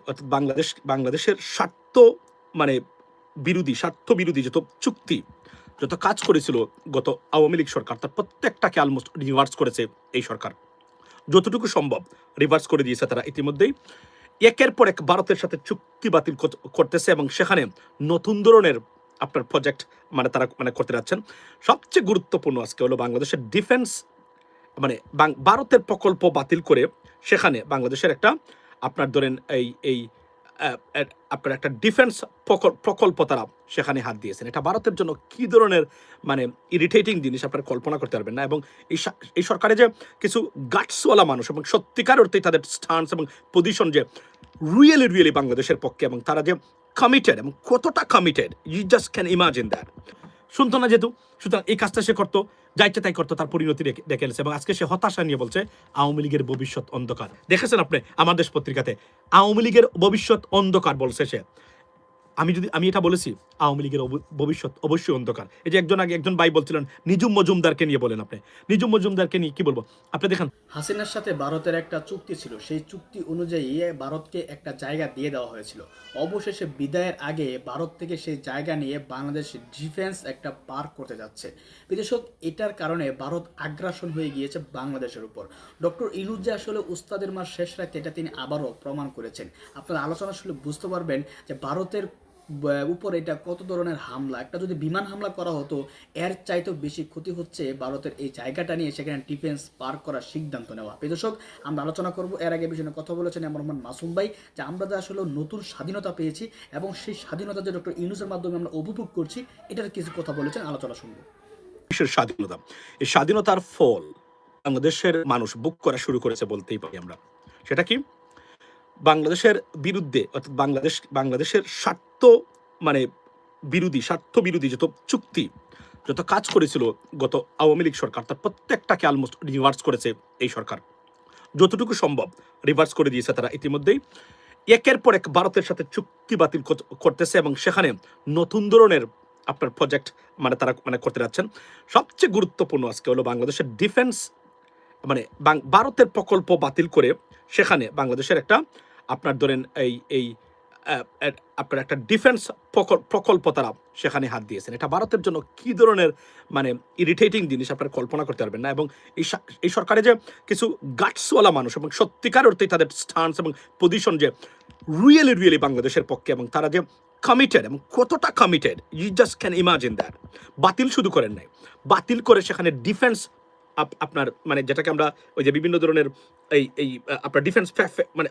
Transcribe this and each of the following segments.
অর্থাৎ বাংলাদেশের মানে স্বার্থ বিরোধী যত চুক্তি, যত কাজ করেছিল গত আওয়ামী লীগ সরকার, তার প্রত্যেকটাকে অলমোস্ট রিভার্স করেছে এই সরকার। যতটুকু সম্ভব রিভার্স করে দিয়েছে তারা ইতিমধ্যেই। একের পর এক ভারতের সাথে চুক্তি বাতিল করতেছে এবং সেখানে নতুন ধরনের আপনার প্রজেক্ট তারা করতে যাচ্ছেন। সবচেয়ে গুরুত্বপূর্ণ আজকে হলো বাংলাদেশের ডিফেন্স, ভারতের প্রকল্প বাতিল করে সেখানে বাংলাদেশের একটা আপনার ধরেন এই আপনার একটা ডিফেন্স প্রকল্প তারা সেখানে হাত দিয়েছেন। এটা ভারতের জন্য কি ধরনের ইরিটেটিং জিনিস আপনারা কল্পনা করতে পারবেন না। এবং এই সরকারে যে কিছু গাটসওয়ালা মানুষ এবং সত্যিকার অর্থে তাদের স্টান্স এবং পজিশন যে রিয়েলি বাংলাদেশের পক্ষে, এবং তারা যে কমিটেড এবং কতটা committed, you just can imagine that. শুনতো না যেহেতু, সুতরাং এই কাজটা সে করতো, যা ইচ্ছে তাই করতো, তার পরিণতি দেখে এসেছে। এবং আজকে সে হতাশা নিয়ে বলছে আওয়ামী লীগের ভবিষ্যৎ অন্ধকার। দেখেছেন আপনি আমার দেশ পত্রিকাতে আওয়ামী লীগের ভবিষ্যৎ অন্ধকার বলছে সে। আমি এটা বলেছি, আওয়ামী লীগের ভবিষ্যৎ অবশ্যই অন্ধকার। এই যে একজন ভাই বলছিলেন নিজুম মজুমদারকে নিয়ে, বলেন আপনি নিজুম মজুমদারকে নিয়ে কি বলবো। আপনি দেখেন হাসিনার সাথে ভারতের একটা চুক্তি ছিল, সেই চুক্তি অনুযায়ী ভারতকে একটা জায়গা দিয়ে দেওয়া হয়েছিল। অবশেষে বিদায়ের আগে ভারত থেকে সেই জায়গা নিয়ে বাংলাদেশ ডিফেন্স একটা পার্ক করতে যাচ্ছে। বিদেশক এটার কারণে ভারত আগ্রাসন হয়ে গিয়েছে বাংলাদেশের উপর। ডক্টর ইনুজ যে আসলে উস্তাদের মার শেষ রাতে, এটা তিনি আবারও প্রমাণ করেছেন। আপনারা আলোচনা শুনলে বুঝতে পারবেন যে ভারতের উপর এটা কত ধরনের হামলা। একটা যদি বিমান হামলা করা হতো, এর চাইতেও বেশি ক্ষতি হচ্ছে ভারতের এই জায়গাটা নিয়ে সেখানে ডিফেন্স পার্ক করার সিদ্ধান্ত নেওয়া। দর্শক, আমরা আলোচনা করব। এর আগে বিষয়ে কথা বলেছেন আমার রহমান মাসুম ভাই, যে আমরা যে আসলে নতুন স্বাধীনতা পেয়েছি এবং সেই স্বাধীনতা যে ডক্টর ইউনূসের মাধ্যমে আমরা উপভোগ করছি, এটার কিছু কথা বলেছেন, আলোচনা শুনবো। দেশের স্বাধীনতা, এই স্বাধীনতার ফল বাংলাদেশের মানুষ বুক করা শুরু করেছে বলতেই পারি আমরা। সেটা কি? বাংলাদেশের বিরুদ্ধে, অর্থাৎ বাংলাদেশের স্বার্থ বিরোধী যত চুক্তি, যত কাজ করেছিল গত আওয়ামী লীগ সরকার, তার প্রত্যেকটাকে অলমোস্ট রিভার্স করেছে এই সরকার। যতটুকু সম্ভব রিভার্স করে দিয়েছে তারা ইতিমধ্যেই। একের পর এক ভারতের সাথে চুক্তি বাতিল করতেছে এবং সেখানে নতুন ধরনের আপনার প্রজেক্ট তারা করতে যাচ্ছেন। সবচেয়ে গুরুত্বপূর্ণ আজকে হলো বাংলাদেশের ডিফেন্স, ভারতের প্রকল্প বাতিল করে সেখানে বাংলাদেশের একটা আপনার ধরেন এই আপনার একটা ডিফেন্স প্রকল্প তারা সেখানে হাত দিয়েছেন। এটা ভারতের জন্য কি ধরনের ইরিটেটিং জিনিস আপনারা কল্পনা করতে পারবেন না। এবং এই সরকারে যে কিছু গাটসওয়ালা মানুষ এবং সত্যিকার অর্থে তাদের স্টান্স এবং পজিশন যে রিয়েলি বাংলাদেশের পক্ষে, এবং তারা যে কমিটেড এবং কতটা committed, you just can imagine that. বাতিল শুধু করেন নাই, বাতিল করে সেখানে ডিফেন্স আপনার যেটাকে আমরা ওই যে বিভিন্ন ধরনের এই আপনার ডিফেন্স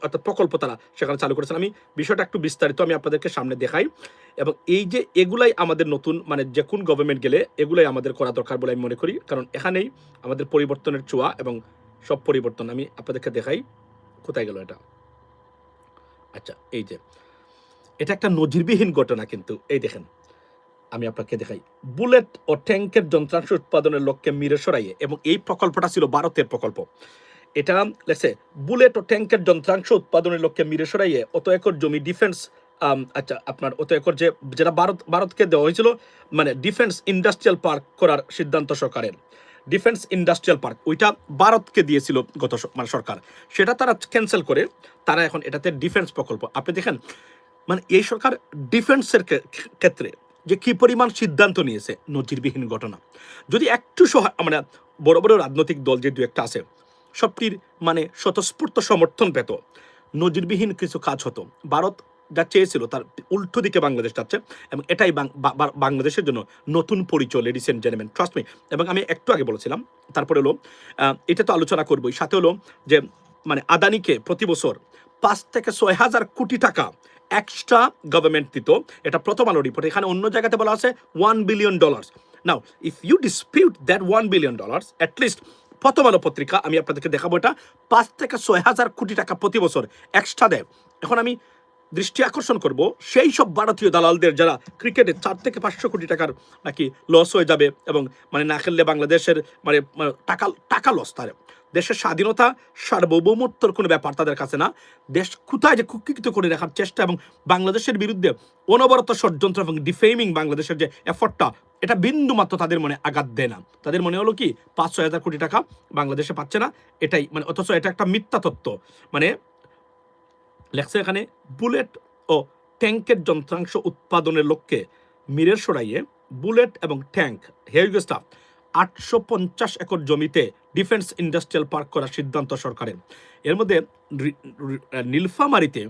অর্থাৎ প্রকল্প তারা সেখানে চালু করেছেন। আমি বিষয়টা একটু বিস্তারিত আমি আপনাদেরকে সামনে দেখাই। এবং এই যে এগুলাই আমাদের নতুন যে কোন গভর্নমেন্ট গেলে এগুলাই আমাদের করা দরকার বলে আমি মনে করি। কারণ এখানেই আমাদের পরিবর্তনের ছোঁয়া এবং সব পরিবর্তন আমি আপনাদেরকে দেখাই। কোথায় গেল এটা? আচ্ছা, এই যে এটা একটা নজিরবিহীন ঘটনা, কিন্তু এই দেখেন আমি আপনাকে দেখাই। বুলেট ও ট্যাঙ্কের যন্ত্রাংশ উৎপাদনের লক্ষ্যে মিরসরাইয়ে, এবং এই প্রকল্পটা ছিল ভারতের প্রকল্প। এটা লেটসে বুলেট ও ট্যাঙ্কের যন্ত্রাংশ উৎপাদনের লক্ষ্যে মিরসরাইয়ে অত একর জমি ডিফেন্স আচ্ছা আপনার অত একর যেটা ভারতকে দেওয়া হয়েছিল ডিফেন্স ইন্ডাস্ট্রিয়াল পার্ক করার সিদ্ধান্ত সরকারের। ডিফেন্স ইন্ডাস্ট্রিয়াল পার্ক ওইটা ভারতকে দিয়েছিল গত সরকার, সেটা তারা ক্যান্সেল করে তারা এখন এটাতে ডিফেন্স প্রকল্প। আপনি দেখেন এই সরকার ডিফেন্সের ক্ষেত্রে যে কি পরিমাণ সিদ্ধান্ত নিয়েছে, নজিরবিহীন ঘটনা। যদি একটু বড় বড় রাজনৈতিক দল যে দু একটা আছে, সবটির স্বতঃস্ফূর্ত সমর্থন পেত, নজিরবিহীন কিছু কাজ হতো। ভারত যা চেয়েছিল তার উল্টো দিকে বাংলাদেশ যাচ্ছে, এবং এটাই বাংলাদেশের জন্য নতুন পরিচয়, ladies and gentleman, trust me. এবং আমি একটু আগে বলেছিলাম, তারপরে হলো এটা তো আলোচনা করবোই, সাথে হলো যে আদানিকে প্রতি বছর 5 থেকে 6 হাজার কোটি টাকা এক্সট্রা গভর্নমেন্ট দিত। এটা প্রথম আলো রিপোর্ট। এখানে অন্য জায়গাতে বলা আছে $1 billion. Now if you dispute that $1 billion, at least Prothom Alo পত্রিকা, আমি আপনাদেরকে দেখাবো, এটা 5 থেকে 6 হাজার কোটি টাকা প্রতি বছর এক্সট্রা দেয়। এখন আমি দৃষ্টি আকর্ষণ করব সেই সব ভারতীয় দালালদের যারা ক্রিকেটে 4 থেকে 500 কোটি টাকার নাকি লস হয়ে যাবে, এবং না খেললে বাংলাদেশের টাকা লস। তার দেশের স্বাধীনতা সার্বভৌমত্বর কোনো ব্যাপার তাদের কাছে না। দেশ কোথায় যে কুক্ষিত করে রাখার চেষ্টা এবং বাংলাদেশের বিরুদ্ধে অনবরত ষড়যন্ত্র এবং ডিফেমিং বাংলাদেশের যে এফর্টটা, এটা বিন্দু মাত্র তাদের মনে আঘাত দেয় না। তাদের মনে হলো কি 5-6 হাজার কোটি টাকা বাংলাদেশে পাচ্ছে না, এটাই অথচ এটা একটা মিথ্যা তত্ত্ব। লেখছে এখানে বুলেট ও ট্যাঙ্কের যন্ত্রাংশ উৎপাদনের লক্ষ্যে মিরের সরাইয়ে বুলেট এবং ট্যাঙ্ক হেভিস্টাফ 850 একর জমিতে ডিফেন্স ইন্ডাস্ট্রিয়াল পার্ক করার সিদ্ধান্ত সরকারের। এর মধ্যে নীলফামারীতে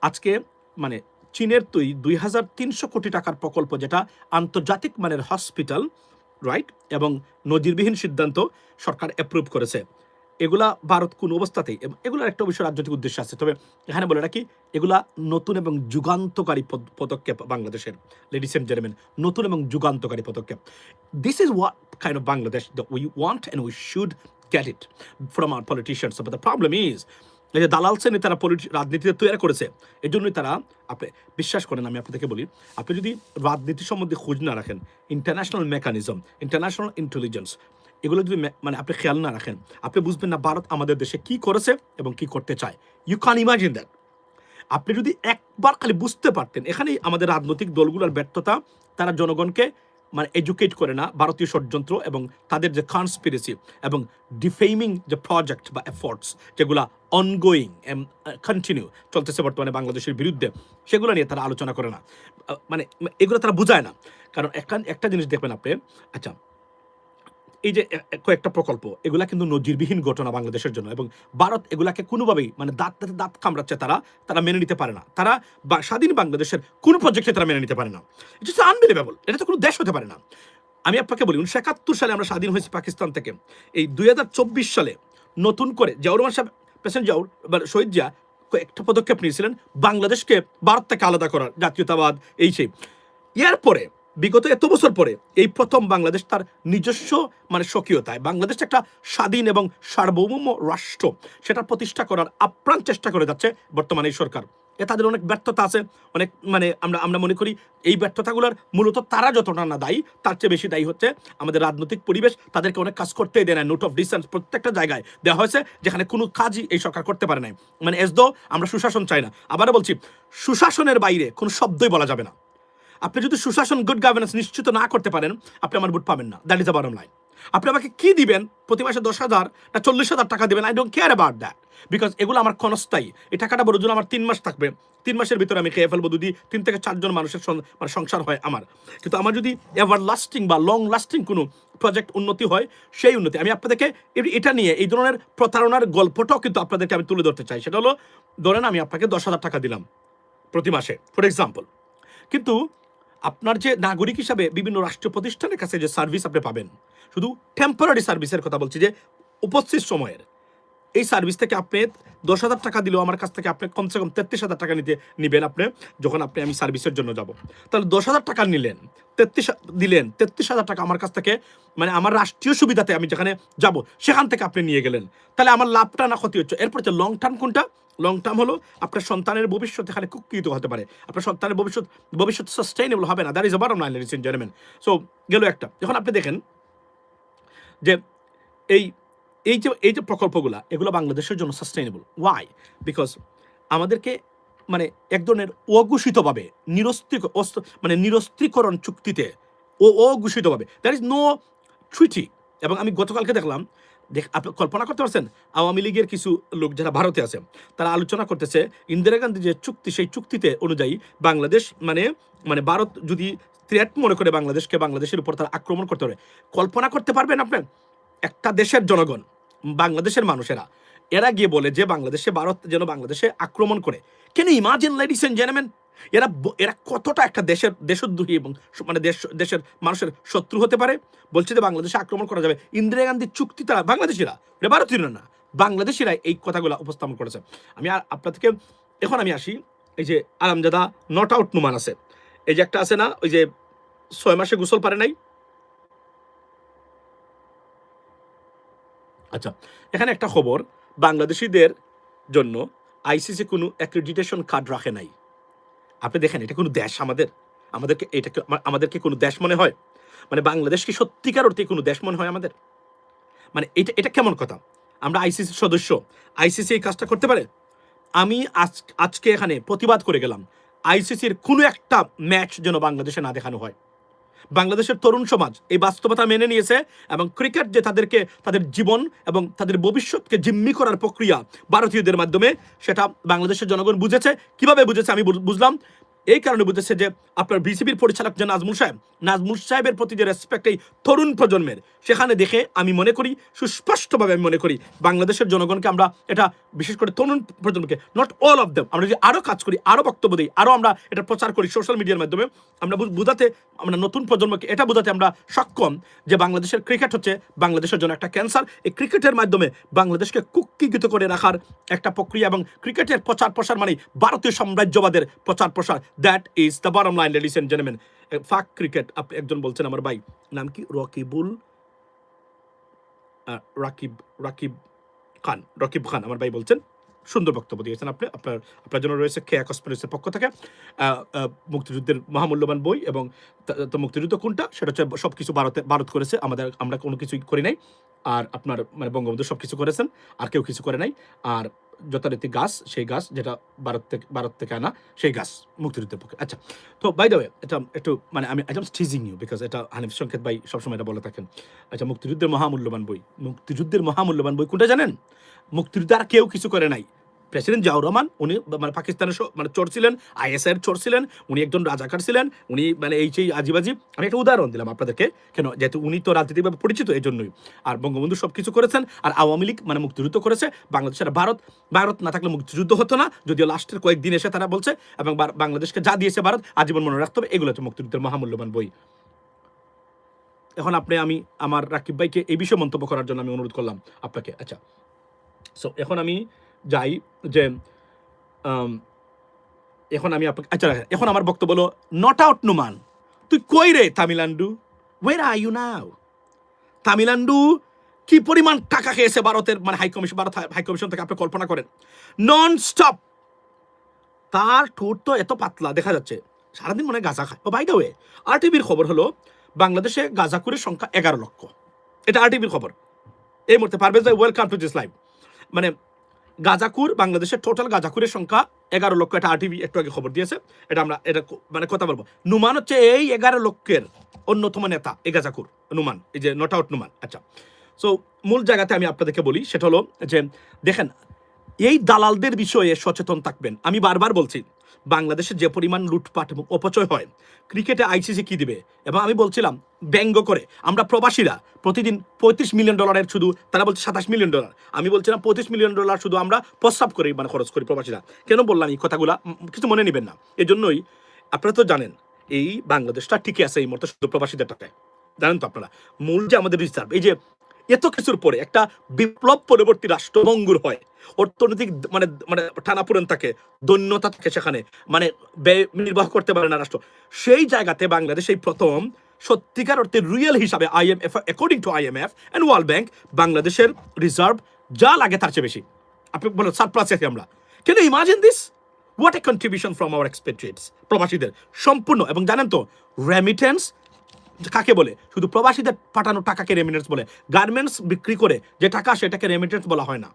আজকে মানে চীনের 2300 কোটি টাকার প্রকল্প, যেটা আন্তর্জাতিক মানের হসপিটাল, রাইট, এবং নজিরবিহীন সিদ্ধান্ত সরকার অ্যাপ্রুভ করেছে। এগুলা ভারত কোন অবস্থাতেই, এগুলোর একটা অবশ্য রাজনৈতিক উদ্দেশ্য আছে, তবে এখানে বলে রাখি এগুলা নতুন এবং যুগান্তকারী পদক্ষেপ বাংলাদেশের, লেডিস এন্ড জেন্টলম্যান, নতুন এবং যুগান্তকারী পদক্ষেপ। This is what kind of Bangladesh that we want and we should get it from our politicians. But the problem is এই যে দালাল শ্রেণী তারা রাজনীতিতে তৈরি করেছে, এই জন্যই তারা, আপনি বিশ্বাস করেন, আমি আপনাদেরকে বলি, আপনি যদি রাজনীতি সম্বন্ধে খোঁজ না রাখেন, ইন্টারন্যাশনাল মেকানিজম, ইন্টারন্যাশনাল ইন্টেলিজেন্স, এগুলো যদি মানে আপনি খেয়াল না রাখেন, আপনি বুঝবেন না ভারত আমাদের দেশে কি করেছে এবং কি করতে চায়। You can imagine that. আপনি যদি একবার খালি বুঝতে পারতেন, এখানেই আমাদের রাজনৈতিক দলগুলোর ব্যর্থতা, তারা জনগণকে মানে এডুকেট করে না ভারতীয় ষড়যন্ত্র এবং তাদের যে কনস্পিরেসি এবং ডিফেমিং যে প্রজেক্ট বা এফোর্টস যেগুলা অনগোয়িং কন্টিনিউ চলতেছে বর্তমানে বাংলাদেশের বিরুদ্ধে, সেগুলো নিয়ে তারা আলোচনা করে না, মানে এগুলো তারা বুঝায় না। কারণ একটা জিনিস দেখবেন আপনি, আচ্ছা, এই যে কয়েকটা প্রকল্প, এগুলা কিন্তু নজিরবিহীন ঘটনা বাংলাদেশের জন্য, এবং ভারত এগুলাকে কোনোভাবেই মানে দাঁত কামড়াচ্ছে, তারা মেনে নিতে পারে না। তারা স্বাধীন বাংলাদেশের কোন প্রজেক্টে তারা মেনে নিতে পারে না। It's unbelievable. এটা তো কোনো দেশ হতে পারে না। আমি আপনাকে বলি, 1971 সালে আমরা স্বাধীন হয়েছি পাকিস্তান থেকে। এই 2024 সালে নতুন করে জিয়াউর রহমান সাহেব, প্রেসিডেন্ট জিয়াউর শহীদ জিয়া একটা পদক্ষেপ নিয়েছিলেন বাংলাদেশকে ভারত থেকে আলাদা করার, জাতীয়তাবাদ এই সেই। এরপরে বিগত এত বছর পরে এই প্রথম বাংলাদেশ তার নিজস্ব মানে স্বকীয়তায় বাংলাদেশ একটা স্বাধীন এবং সার্বভৌম রাষ্ট্র, সেটা প্রতিষ্ঠা করার আপ্রাণ চেষ্টা করে যাচ্ছে বর্তমানে এই সরকার। তাদের অনেক ব্যর্থতা আছে, অনেক মানে আমরা মনে করি এই ব্যর্থতাগুলোর মূলত তারা যতটা না দায়ী, তার চেয়ে বেশি দায়ী হচ্ছে আমাদের রাজনৈতিক পরিবেশ। তাদেরকে অনেক কাজ করতেই দেয় না, নোট অফ ডিসেন্স প্রত্যেকটা জায়গায় দেওয়া হয়েছে, যেখানে কোনো কাজই এই সরকার করতে পারে নাই। মানে এস দো আমরা সুশাসন চাই না। আবারও বলছি, সুশাসনের বাইরে কোনো শব্দই বলা যাবে না। আপনি যদি সুশাসন, গুড গভর্নেন্স নিশ্চিত না করতে পারেন, আপনি আমার ভোট পাবেন না। That is the bottom line. আপনি আমাকে কি দিবেন, প্রতি মাসে 10,000 না 40,000 টাকা দিবেন, I don't care about that, because এগুলো আমার ক্ষণস্থায়ী। এই টাকাটা বড় জন্য আমার 3 মাস থাকবে, 3 মাসের ভিতরে আমি খেয়ে ফেলবো, যদি 3 থেকে 4 জন মানুষের মানে সংসার হয় আমার। কিন্তু আমার যদি এভার লাস্টিং বা লং লাস্টিং কোনো প্রজেক্ট উন্নতি হয়, সেই উন্নতি আমি আপনাদেরকে এটা নিয়ে এই ধরনের প্রতারণার গল্পটাও কিন্তু আপনাদেরকে আমি তুলে ধরতে চাই। সেটা হলো, ধরেন আমি আপনাকে 10,000 টাকা দিলাম প্রতি মাসে, ফর এক্সাম্পল, কিন্তু আপনার যে নাগরিক হিসাবে বিভিন্ন রাষ্ট্রীয় প্রতিষ্ঠানের কাছে যে সার্ভিস আপনি পাবেন, শুধু টেম্পোরারি সার্ভিসের কথা বলছি, যে উপস্থিত সময়ের এই সার্ভিস থেকে আপনি 10,000 টাকা দিলেও আমার কাছ থেকে আপনি কমসে কম 33,000 টাকা নিবেন আপনি, যখন আমি সার্ভিসের জন্য যাব। তাহলে 10,000 টাকা নিলেন, 33,000 টাকা আমার কাছ থেকে, মানে আমার রাষ্ট্রীয় সুবিধাতে আমি যেখানে যাব সেখান থেকে আপনি নিয়ে গেলেন। তাহলে আমার লাভটা না ক্ষতি হচ্ছে? এরপর লং টার্ম কোনটা? লং টার্ম হলো আপনার সন্তানের ভবিষ্যৎ এখানে কুক্ষিত হতে পারে, আপনার সন্তানের ভবিষ্যৎ সাস্টেইনেবল হবে না। That is a bottom line, ladies and gentleman. So গেল একটা। যখন আপনি দেখেন যে এই যে প্রকল্পগুলো, এগুলো বাংলাদেশের জন্য সাস্টেইনেবল। ওয়াই? বিকজ আমাদেরকে মানে এক ধরনের অঘোষিতভাবে নিরস্ত্রীকরণ চুক্তিতে অঘোষিতভাবে, দ্যার ইজ নো ট্রিটি। এবং আমি গতকালকে দেখলাম, আপনি কল্পনা করতে পারছেন, আওয়ামী লীগের কিছু লোক যারা ভারতে আছে, তারা আলোচনা করতেছে ইন্দিরা গান্ধী যে চুক্তি, সেই চুক্তিতে অনুযায়ী বাংলাদেশ মানে ভারত যদি থ্রেট মনে করে বাংলাদেশের উপর তারা আক্রমণ করতে পারে। কল্পনা করতে পারবেন আপনার, একটা দেশের জনগণ, বাংলাদেশের মানুষেরা, এরা গিয়ে বলে যে ভারত যেন বাংলাদেশে আক্রমণ করে। কেন ইমাজিন, লেডিস এন্ড জেন্টলম্যান, এরা কতটা একটা দেশদ্রোহী এবং মানে দেশের মানুষের শত্রু হতে পারে। বলছে যে বাংলাদেশে আক্রমণ করা যাবে। ইন্দিরা গান্ধীর চুক্তি তারা বাংলাদেশিরা, ভারতীয় না, বাংলাদেশিরা এই কথাগুলো উপস্থাপন করেছে। আমি আপনাদেরকে এখন আমি আসি, এই যে আরামজাদা নট আউট নুমান আছে, এই যে একটা আছে না, ওই যে 6 মাসে গোসল পারে নাই। আচ্ছা, এখানে একটা খবর, বাংলাদেশিদের জন্য আইসিসি কোনো অ্যাক্রেডিটেশন কার্ড রাখে নাই। আপনি দেখেন, এটা কোনো দেশ? আমাদেরকে কোনো দেশ মনে হয়? মানে বাংলাদেশ কি সত্যিকার অর্থে কোনো দেশ মনে হয় আমাদের? মানে এটা কেমন কথা? আমরা আইসিসির সদস্য, আইসিসি এই কাজটা করতে পারে? আমি আজকে এখানে প্রতিবাদ করে গেলাম, আইসিসির কোনো একটা ম্যাচ যেন বাংলাদেশে না দেখানো হয়। বাংলাদেশের তরুণ সমাজ এই বাস্তবতা মেনে নিয়েছে এবং ক্রিকেট যে তাদেরকে তাদের জীবন এবং তাদের ভবিষ্যৎকে জিম্মি করার প্রক্রিয়া ভারতীয়দের মাধ্যমে, সেটা বাংলাদেশের জনগণ বুঝেছে। কিভাবে বুঝেছে আমি বুঝলাম, এই কারণে বুঝেছে যে আপনার বিসিবির পরিচালক যে নাজমুল সাহেবের প্রতি যে রেসপেক্ট এই তরুণ প্রজন্মের, সেখানে দেখে আমি মনে করি, সুস্পষ্টভাবে আমি মনে করি বাংলাদেশের জনগণকে আমরা এটা, বিশেষ করে তরুণ প্রজন্মকে, নট অল অফ দেম, আমরা যদি আরও কাজ করি, আরও বক্তব্য দিই, আরও আমরা এটা প্রচার করি সোশ্যাল মিডিয়ার মাধ্যমে, আমরা বোঝাতে, আমরা নতুন প্রজন্মকে এটা বোঝাতে আমরা সক্ষম যে বাংলাদেশের ক্রিকেট হচ্ছে বাংলাদেশের জন্য একটা ক্যান্সার। এই ক্রিকেটের মাধ্যমে বাংলাদেশকে কুক্ষিগত করে রাখার একটা প্রক্রিয়া এবং ক্রিকেটের প্রচার প্রসার মানে ভারতীয় সাম্রাজ্যবাদের প্রচার প্রসার। That is the bottom line, ladies and gentleman. Fuck cricket. আপনি একজন বলছেন, আমার ভাই নাম কি, রকিব খান আমার ভাই বলছেন, সুন্দর বক্তব্য দিয়েছেন আপনি। আপনার জন্য রয়েছে খেয়া কসমেটিক্সের পক্ষ থেকে মুক্তিযুদ্ধের মহামূল্যবান বই। এবং তো মুক্তিযুদ্ধ কোনটা, সেটা হচ্ছে সব কিছু ভারত করেছে, আমরা কোনো কিছুই করি নাই। আর আপনার মানে বঙ্গবন্ধু সব কিছু করেছেন, আর কেউ কিছু করে নাই। আর যথারীতি গাছ, সেই গাছ যেটা ভারত থেকে আনা, সেই গাছ মুক্তিযুদ্ধের পক্ষে। আচ্ছা, তো বাই দ্য ওয়ে, এটা একটু মানে আমি I am teasing you because এটা হানিফ সংকেত ভাই সবসময় এটা বলে থাকেন। আচ্ছা, মুক্তিযুদ্ধের মহামূল্যবান বই কোনটা জানেন? মুক্তিযুদ্ধ আর কেউ কিছু করে নাই। প্রেসিডেন্ট জিয়াউর রহমান, উনি মানে পাকিস্তানের মানে চোর ছিলেন, আইএসআইয়ের চোর ছিলেন, উনি একজন রাজাকার ছিলেন, উনি মানে এই সেই আজিবাজি। আমি একটা উদাহরণ দিলাম আপনাদেরকে, কেন, যেহেতু উনি তো রাজনীতিভাবে পরিচিত, এই জন্যই। আর বঙ্গবন্ধু সব কিছু করেছেন, আর আওয়ামী লীগ মানে মুক্তিযুদ্ধ করেছে। বাংলাদেশের ভারত না থাকলে মুক্তিযুদ্ধ হতো না, যদিও লাস্টের কয়েকদিন এসে তারা বলছে, এবং বাংলাদেশকে যা দিয়েছে ভারত আজীবন মনে রাখতে হবে। এগুলো হচ্ছে মুক্তিযুদ্ধের মহামূল্যবান বই। এখন আমি আমার রাকিব ভাইকে এই বিষয়ে মন্তব্য করার জন্য আমি অনুরোধ করলাম আপনাকে। আচ্ছা, সো এখন আমি যাই যে এখন আমি আপনাকে, আচ্ছা এখন আমার বক্তব্য হলো, নট আউট নুমান, তুই কই রে তামিলান্ডু, ওয়ের আর ইউ নাও? তামিলান্ডু কি পরিমাণ টাকা খেয়েছে ভারতের মানে ভারত হাইকমিশন থেকে, আপনি কল্পনা করেন। নন স্টপ, তার ঠোঁট তো এত পাতলা দেখা যাচ্ছে, সারাদিন মনে হয় গাঁজা খায়। ও বাই দ্য ওয়ে, RTVর খবর হলো বাংলাদেশে গাঁজাখুরের সংখ্যা 11 লক্ষ। এটা RTVর খবর এই মুহূর্তে। পারভেজ ভাই, ওয়েলকাম টু দিস লাইভ। মানে গাঁজাখুর, বাংলাদেশের টোটাল গাঁজাখুরের সংখ্যা 11 লক্ষ। এটা RTV একটু আগে খবর দিয়েছে, এটা আমরা এটা মানে কথা বলবো। নুমান হচ্ছে এই 11 লক্ষের অন্যতম নেতা, এই গাঁজাখুর নুমান, এই যে নট আউট নুমান। আচ্ছা, সো মূল জায়গাতে আমি আপনাদেরকে বলি, সেটা হলো যে দেখেন, এই দালালদের বিষয়ে সচেতন থাকবেন। আমি বারবার বলছি, বাংলাদেশে যে পরিমাণ লুটপাট এবং অপচয় হয়, ক্রিকেটে ICC কি দিবে? এবং আমি বলছিলাম ব্যঙ্গ করে, আমরা প্রবাসীরা প্রতিদিন $35 মিলিয়ন শুধু, তারা বলছে $27 মিলিয়ন। আমি বলছিলাম $35 মিলিয়ন শুধু আমরা প্রস্রাব করি, মানে খরচ করি প্রবাসীরা। কেন বললাম এই কথাগুলা, কিছু মনে নেবেন না। এই জন্যই আপনারা তো জানেন, এই বাংলাদেশটা ঠিকই আছে এই মুহূর্তে শুধু প্রবাসীদের টাকায়, জানেন তো আপনারা। মূল যে আমাদের রিজার্ভ, এই যে এত কিছুর পরে একটা বিপ্লব পরবর্তী রাষ্ট্র ভঙ্গুর হয়, অর্থনৈতিক মানে মানে টানাপোড়েন থাকে, দৈন্যতা থাকে, সেখানে মানে ব্যয় নির্বাহ করতে পারে না রাষ্ট্র, সেই জায়গাতে বাংলাদেশ এই প্রথম সত্যিকার অর্থে রিয়েল হিসাবে IMF, according to IMF and world bank, বাংলাদেশের রিজার্ভ যা লাগে তার চেয়ে বেশি। আপনি বলেন সারপ্লাস আছি আমরা। Can you imagine this? What a contribution from our expatriates, প্রবাসীদের সম্পূর্ণ। এবং জানেন তো, রেমিটেন্স কাকে বলে? শুধু প্রবাসীদের পাঠানো টাকাকে রেমিটেন্স বলে। গার্মেন্টস বিক্রি করে যে টাকা, সেটাকে রেমিটেন্স বলা হয় না,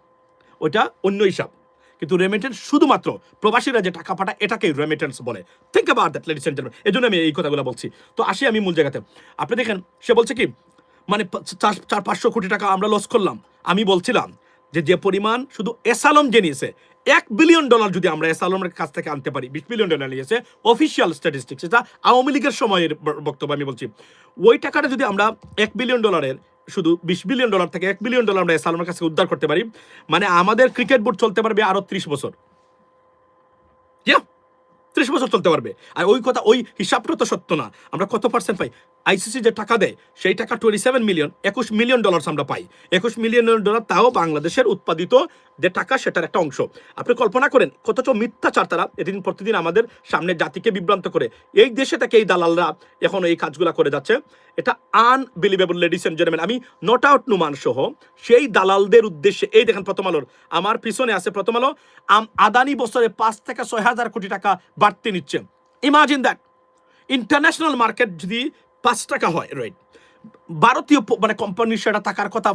ওইটা অন্য হিসাব। কিন্তু রেমিটেন্স শুধুমাত্র প্রবাসীরা যে টাকা পাঠায়, এটাকে রেমিটেন্স বলে। Think about that, ladies and gentleman. এই জন্য আমি এই কথাগুলো বলছি। তো আসি আমি মূল জায়গাতে। আপনি দেখেন, সে বলছে কি, মানে 400-500 কোটি টাকা আমরা লস করলাম। আমি বলছিলাম যে পরিমাণ শুধু এসালম যে নিয়েছে, $1 বিলিয়ন যদি আমরা এসালমের কাছ থেকে আনতে পারি, $20 বিলিয়ন নিয়েছে অফিসিয়াল স্ট্যাটিস্টিক্স, এটা আওয়ামী লীগের সময়ের বক্তব্য আমি বলছি। ওই টাকাটা যদি আমরা $1 বিলিয়ন শুধু $20 বিলিয়ন থেকে $1 বিলিয়ন আমরা এসালমের কাছে উদ্ধার করতে পারি, মানে আমাদের ক্রিকেট বোর্ড চলতে পারবে আরো 30 বছর। 30 বছর চলতে পারবে। আর ওই কথা, ওই হিসাবটা তো সত্য না। আমরা কত পার্সেন্ট পাই? ICC যে টাকা দেয়, সেই টাকা 27 মিলিয়ন, $21 মিলিয়ন আমরা পাই। $21 মিলিয়ন, তাও বাংলাদেশের উৎপাদিত যে টাকা, সেটার একটা অংশ। আপনি কল্পনা করেন কতটা মিথ্যাচার তারা এদিন প্রতিদিন আমাদের সামনে জাতিকে বিভ্রান্ত করে। এই দেশে থেকে এই দালালরা এখন এই কাজগুলা করে যাচ্ছে। এটা আনবিলিভেবল, লেডিস এন্ড জেন্টলম্যান। আমি নট আউট নুমান সহ সেই দালালদের উদ্দেশ্যে, এই দেখেন প্রথম আলোর আমার পিছনে আছে প্রথম আলো, আদানি বছরে 5 থেকে 6 হাজার কোটি টাকা বাড়তি নিচ্ছে। Imagine that. ইন্টারন্যাশনাল মার্কেট যদি 5 টাকা হয়, রাইট, ভারতীয় মানে কোম্পানির সেটা টাকার কথা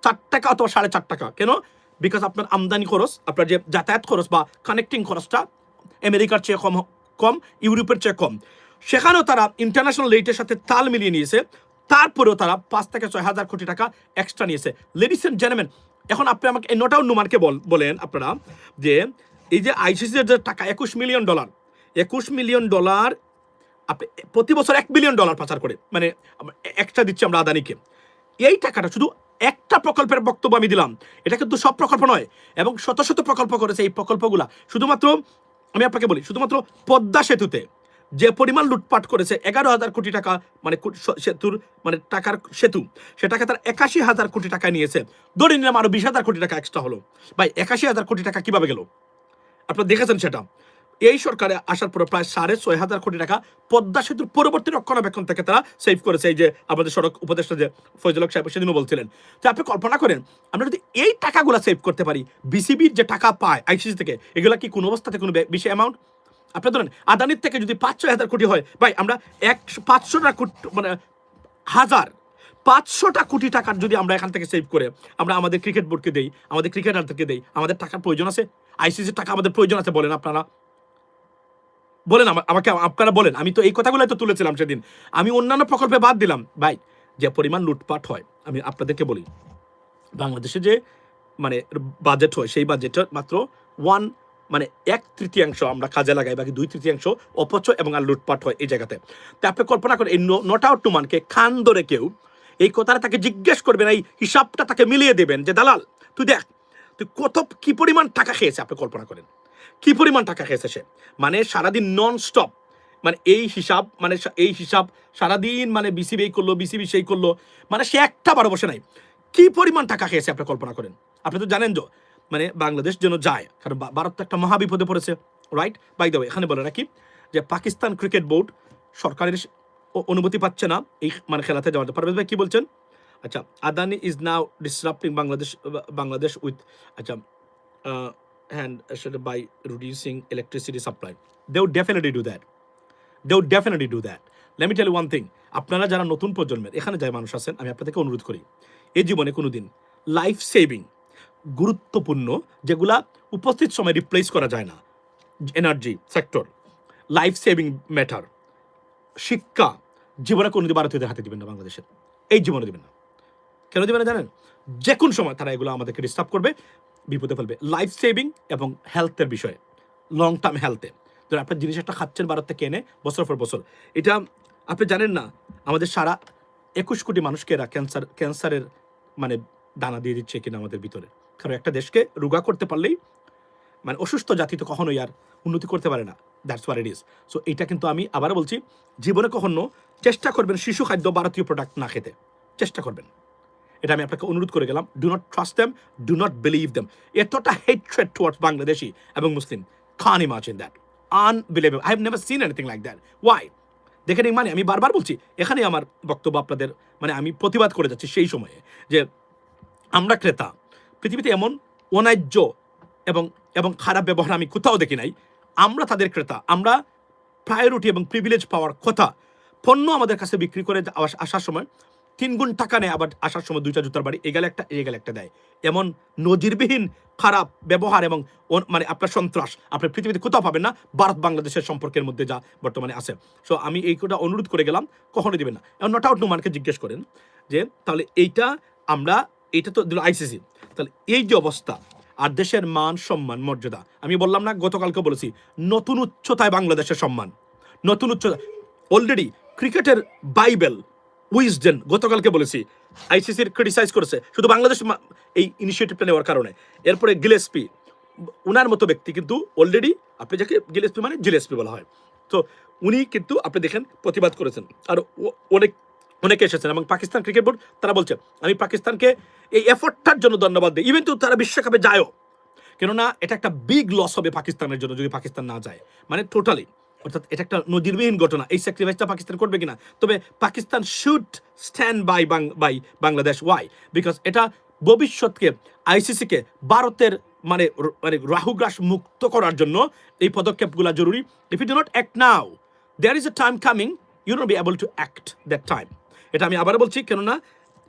4 টাকা অথবা 4.5 টাকা। কেন? বিকজ আপনার আমদানি খরচ, আপনার যে যাতায়াত খরচ বা কানেক্টিং খরচটা আমেরিকার চেয়ে কম, ইউরোপের চেয়ে কম। সেখানেও তারা ইন্টারন্যাশনাল রেটের সাথে তাল মিলিয়ে নিয়েছে, তারপরেও তারা 5 থেকে 6 হাজার কোটি টাকা এক্সট্রা নিয়েছে। লেডিস এন্ড জেন্টলম্যান, এখন আপনি আমাকে নোটাউন নুমানকে বলেন আপনারা যে এই যে আইসিসির যে টাকা $21 মিলিয়ন, $21 মিলিয়ন আপনি প্রতি বছর $1 বিলিয়ন পাচার করে, মানে একটা দিচ্ছি আমরা আদানিকে। এই টাকাটা শুধু একটা প্রকল্পের বক্তব্য আমি দিলাম, এটা কিন্তু সব প্রকল্প নয়, এবং শত শত প্রকল্প করেছে। এই প্রকল্পগুলা শুধুমাত্র আমি আপনাকে বলি, শুধুমাত্র পদ্মা সেতুতে যে পরিমাণ লুটপাট করেছে 11,000 কোটি টাকা, মানে সেতুর মানে টাকার সেতু, সে টাকা তার 81,000 কোটি টাকা নিয়েছে। ধরে নিলাম আরো 20,000 কোটি টাকা এক্সট্রা হলো। ভাই 81,000 কোটি টাকা কিভাবে গেল? আপনারা দেখেছেন সেটা। এই সরকারে আসার পরে প্রায় 6,500 কোটি টাকা পদ্মা সেতুর পরবর্তী রক্ষণাবেক্ষণ থেকে তারা সেভ করেছে। এই যে আমাদের সড়ক উপদেষ্টা যে ফয়জুল হক সাহেব সেদিনও বলছিলেন। তো আপনি কল্পনা করেন, আমরা যদি এই টাকাগুলো সেভ করতে পারি, বিসিবির যে টাকা পায় আইসিসি থেকে, এগুলা কি কোনো অবস্থাতে কোনো বেশি অ্যামাউন্ট? আপনি ধরেন আদানির থেকে যদি 5-6 হাজার কোটি হয়, ভাই আমরা 500টা কোটি মানে 500টা কোটি টাকার যদি আমরা এখান থেকে সেভ করে আমরা আমাদের ক্রিকেট বোর্ডকে দেই, আমাদের ক্রিকেটারদেরকে দেই, আমাদের টাকার প্রয়োজন আছে? আইসিসির টাকা আমাদের প্রয়োজন আছে বলেন আপনারা? বলেন আমাকে, আপনারা বলেন। আমি তো এই কথাগুলোই তো তুলেছিলাম সেদিন। আমি অন্যান্য প্রকল্পে বাদ দিলাম। ভাই যে পরিমাণ লুটপাট হয়, আমি আপনাদেরকে বলি, বাংলাদেশে যে মানে বাজেট হয়, সেই বাজেটের মাত্র মানে 1/3 আমরা কাজে লাগাই, বাকি 2/3 অপচয় এবং আর লুটপাট হয় এই জায়গাতে। তো আপনি কল্পনা করেন, এই নট আউট টুমানকে খান ধরে কেউ এই কথাটা তাকে জিজ্ঞেস করবেন, এই হিসাবটা তাকে মিলিয়ে দেবেন যে দালাল তুই দেখ তুই কি পরিমাণ টাকা খেয়েছে। আপনি কল্পনা করেন কি পরিমাণ টাকা খেয়েছে সে, মানে সারাদিন নন স্টপ, মানে এই হিসাব সারাদিন, মানে বিসিবি এই করলো, বিসিবি সেই করলো, মানে সে একটা বারো বসে নাই। কি পরিমাণ টাকা খেয়েছে আপনি কল্পনা করেন। আপনি তো জানেন যে মানে বাংলাদেশ যেন যায়, কারণ ভারত তো একটা মহাবিপদে পড়েছে, রাইট? বাই দ্য ওয়ে, এখানে বলে রাখি যে পাকিস্তান ক্রিকেট বোর্ড সরকারের অনুমতি পাচ্ছে না এই মানে খেলাতে যাওয়ার। পারভেজ ভাই কি বলছেন? আচ্ছা, Adani is now ডিসরাপ্টিং Bangladesh with আচ্ছা and by reducing electricity supply. They would definitely do that. They would definitely do that. Let me tell you one thing. আপনারা যারা নতুন প্রজন্মের এখানে যারা মানুষ আছেন, আমি আপনাদেরকে অনুরোধ করি, এই জীবনে কোনোদিন লাইফ সেভিং গুরুত্বপূর্ণ যেগুলা উপস্থিত সময় রিপ্লেস করা যায় না, energy sector, life saving matter, শিক্ষা, জীবনে কোনোদিন ভারতীয়দের হাতে দিবেন না, বাংলাদেশের এই জীবনে দিবেন না। কেন দিবেন না জানেন? যে কোন সময় তারা এগুলো আমাদেরকে ডিস্টার্ব করবে, বিপদে ফেলবে। লাইফ সেভিং এবং হেলথের বিষয়ে, লং টার্ম হেলথে, ধরুন আপনার জিনিস একটা খাচ্ছেন ভারত থেকে এনে বছর পর বছর, এটা আপনি জানেন না আমাদের সারা 21 কোটি মানুষকে এরা ক্যান্সারের মানে দানা দিয়ে দিচ্ছে কিনা আমাদের ভিতরে। কারণ একটা দেশকে রোগা করতে পারলেই, মানে অসুস্থ জাতি তো কখনোই আর উন্নতি করতে পারে না। That's what it is. So এইটা কিন্তু আমি আবার বলছি, জীবনে কখনো চেষ্টা করবেন শিশু খাদ্য ভারতীয় প্রোডাক্ট না খেতে, চেষ্টা করবেন। এটা আমি আপনাকে অনুরোধ করে গেলাম। Do not trust them, do not believe them. এতটা হেট্রেড টুয়ার্ডস বাংলাদেশি এবং Muslim, can imagine that, unbelievable. I have never seen anything like that. Why? দেখেন, মানে আমি বারবার বলছি, এখানেই আমার বক্তব্য আপনাদের, মানে আমি প্রতিবাদ করে যাচ্ছি সেই সময়ে যে আমরা ক্রেতা, পৃথিবীতে এমন অন্যায্য এবং খারাপ ব্যবহার আমি কোথাও দেখি নাই। আমরা তাদের ক্রেতা, আমরা প্রায়োরিটি এবং প্রিভিলেজ পাওয়ার কথা। পণ্য আমাদের কাছে বিক্রি করে আসার সময় 3 গুণ টাকা নেয়, আবার আসার সময় 2টা জুতার বাড়ি, এগেলে একটা দেয়। এমন নজিরবিহীন খারাপ ব্যবহার এবং মানে আপনার সন্ত্রাস আপনি পৃথিবীতে কোথাও পাবেন না, ভারত বাংলাদেশের সম্পর্কের মধ্যে যা বর্তমানে আছে। সো আমি এই কথা অনুরোধ করে গেলাম, কখনো দিবেন না। এবং নট আউট নুমানকে জিজ্ঞেস করেন যে তাহলে এইটা তো দিল আইসিসি, তাহলে এই যে অবস্থা আর দেশের মান সম্মান মর্যাদা, আমি বললাম না গতকালকে বলেছি, নতুন উচ্চতায় বাংলাদেশের সম্মান, নতুন উচ্চতা। অলরেডি ক্রিকেটের বাইবেল উইজডেন গতকালকে বলেছি, আইসিসির ক্রিটিসাইজ করেছে শুধু বাংলাদেশ এই ইনিশিয়েটিভটা নেওয়ার কারণে। এরপরে গিলেস্পি, উনার মতো ব্যক্তি কিন্তু অলরেডি, আপনি যাকে গিলেস্পি মানে জিলেস্পি বলা হয়, তো উনি কিন্তু আপনি দেখেন প্রতিবাদ করেছেন, আর অনেকে এসেছেন। এবং পাকিস্তান ক্রিকেট বোর্ড তারা বলছে, আমি পাকিস্তানকে এই এফোর্টটার জন্য ধন্যবাদ দিই, ইভেন তো তারা বিশ্বকাপে যায়ও, কেননা এটা একটা বিগ লস হবে পাকিস্তানের জন্য যদি পাকিস্তান না যায়, মানে টোটালি। অর্থাৎ এটা একটা নজিরবিহীন ঘটনা। এই স্যাক্রিফাইসটা পাকিস্তান করবে কিনা, তবে Pakistan should stand by Bangladesh. Why? Because এটা ভবিষ্যৎকে আইসিসিকে ভারতের মানে রাহুগ্রাস মুক্ত করার জন্য এই পদক্ষেপগুলো জরুরি। If you do not act now, there is a time coming, you not be able to act that time. এটা আমি আবার বলছি, কেননা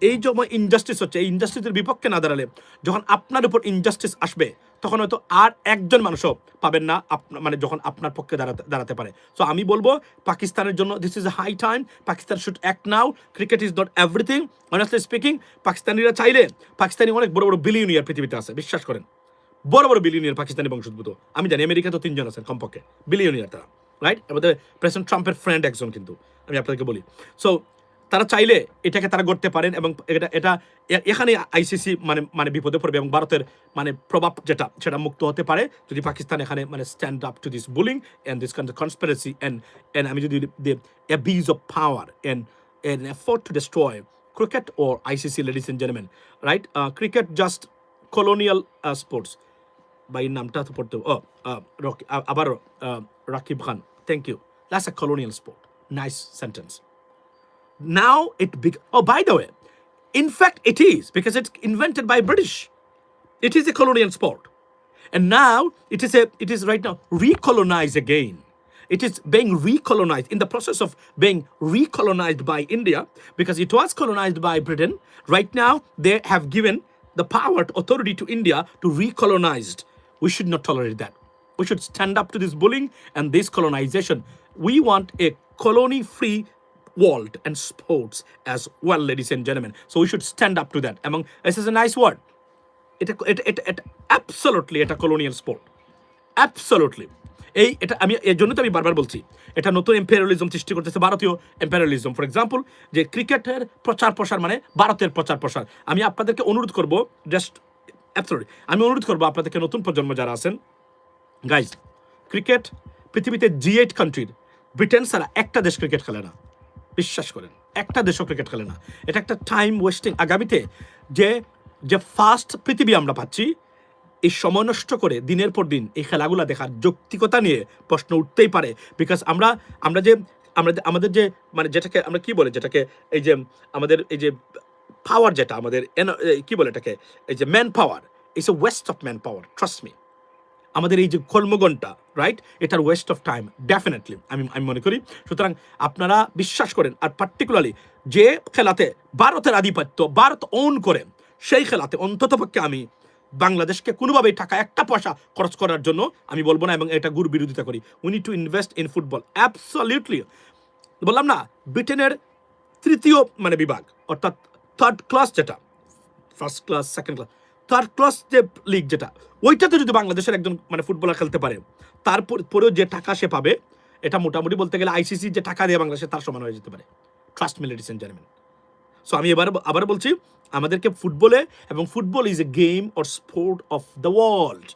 এই সময় ইনজাস্টিস হচ্ছে, এই ইনজাস্টিসের বিপক্ষে না দাঁড়ালে, যখন আপনার উপর ইনজাস্টিস আসবে, তখন হয়তো আর একজন মানুষও পাবেন না মানে যখন আপনার পক্ষে দাঁড়াতে পারে। সো আমি বলবো পাকিস্তানের জন্য this is a high time, Pakistan should act now. Cricket is not everything, honestly speaking. পাকিস্তানিরা চাইলে, পাকিস্তানি অনেক বড় বড় বিলিয়নিয়ার পৃথিবীতে আছে, বিশ্বাস করেন, বড় বড় বিলিয়নিয়ার পাকিস্তানি বংশোদ্ভূত। আমি জানি আমেরিকা তো 3 জন আছেন কমপক্ষে বিলিয়নিয়ার তারা, রাইট? আমাদের প্রেসিডেন্ট ট্রাম্পের ফ্রেন্ড একজন, কিন্তু আমি আপনাদেরকে বলি। সো তারা চাইলে এটাকে তারা করতে পারেন, এবং এটা এখানে আইসিসি মানে বিপদে পড়বে, এবং ভারতের মানে প্রভাব সেটা মুক্ত হতে পারে যদি পাকিস্তান এখানে মানে stand up to this bullying and this kind of conspiracy and আমি যদি the abuse of power and effort to destroy cricket or ICC, ladies and gentlemen, right? Cricket just colonial sports. By নামটা তো পড়তে আবার Rakib Khan, thank you. That's a colonial sport. Nice sentence. Now oh, by the way, in fact it is, because it's invented by British. It is a colonial sport, and now it is right now recolonized again. It is being recolonized, in the process of being recolonized by India, because it was colonized by Britain. Right now they have given the power, authority to India to recolonize. We should not tolerate that. We should stand up to this bullying and this colonization. We want a colony-free world and sports as well, ladies and gentlemen. So we should stand up to that. Among this is a nice word. It absolutely a colonial sport. Absolutely. এটা আমি এর জন্য তো আমি বারবার বলছি, এটা নতুন এম্পেরিয়ালিজম সৃষ্টি করতেছে, ভারতীয় এম্পেরিয়ালিজম। ফর এক্সাম্পল, যে ক্রিকেটের প্রচার প্রসার মানে ভারতের প্রচার প্রসার। আমি আপনাদেরকে অনুরোধ করবো, জাস্ট অ্যাবসলিউটলি আমি অনুরোধ করবো আপনাদেরকে, নতুন প্রজন্ম যারা আছেন, গাইজ, ক্রিকেট পৃথিবীতে G8 কান্ট্রির ব্রিটেন ছাড়া একটা দেশ ক্রিকেট খেলে না, বিশ্বাস করেন, একটা দেশও ক্রিকেট খেলে না। এটা একটা টাইম ওয়েস্টিং। আগামীতে যে ফার্স্ট পৃথিবী আমরা পাচ্ছি, এই সময় নষ্ট করে দিনের পর দিন এই খেলাগুলো দেখার যৌক্তিকতা নিয়ে প্রশ্ন উঠতেই পারে। বিকজ আমাদের যে মানে যেটাকে আমরা কি বলে, যেটাকে এই যে আমাদের এই যে পাওয়ার, যেটা আমাদের কি বলে এটাকে, এই যে man power, it's a West of man power, trust me. আমাদের এই যে কর্মঘণ্টা, রাইট, এটার ওয়েস্ট অফ টাইম ডেফিনেটলি আমি মনে করি। সুতরাং আপনারা বিশ্বাস করেন, আর পার্টিকুলারলি যে খেলাতে ভারতের আধিপত্য, ভারত ওন করে, সেই খেলাতে অন্ততপক্ষে আমি বাংলাদেশকে কোনোভাবেই টাকা একটা পয়সা খরচ করার জন্য আমি বলবো না, এবং এটা গুরু বিরোধিতা করি। We need to invest in football, absolutely. বললাম না, ব্রিটেনের তৃতীয় মানে বিভাগ, অর্থাৎ থার্ড ক্লাস, যেটা first class, second class, third class যে লিগ, যেটা ওইটাতে যদি বাংলাদেশের একজন মানে ফুটবলার খেলতে পারে, তারপরেও যে টাকা সে পাবে, এটা মোটামুটি বলতে গেলে ICC যে টাকা দিয়ে বাংলাদেশে তার সমান হয়ে যেতে পারে। Trust me, ladies and gentleman. So আমি আবার বলছি, আমাদেরকে ফুটবলে, এবং football is a game or sport of the world,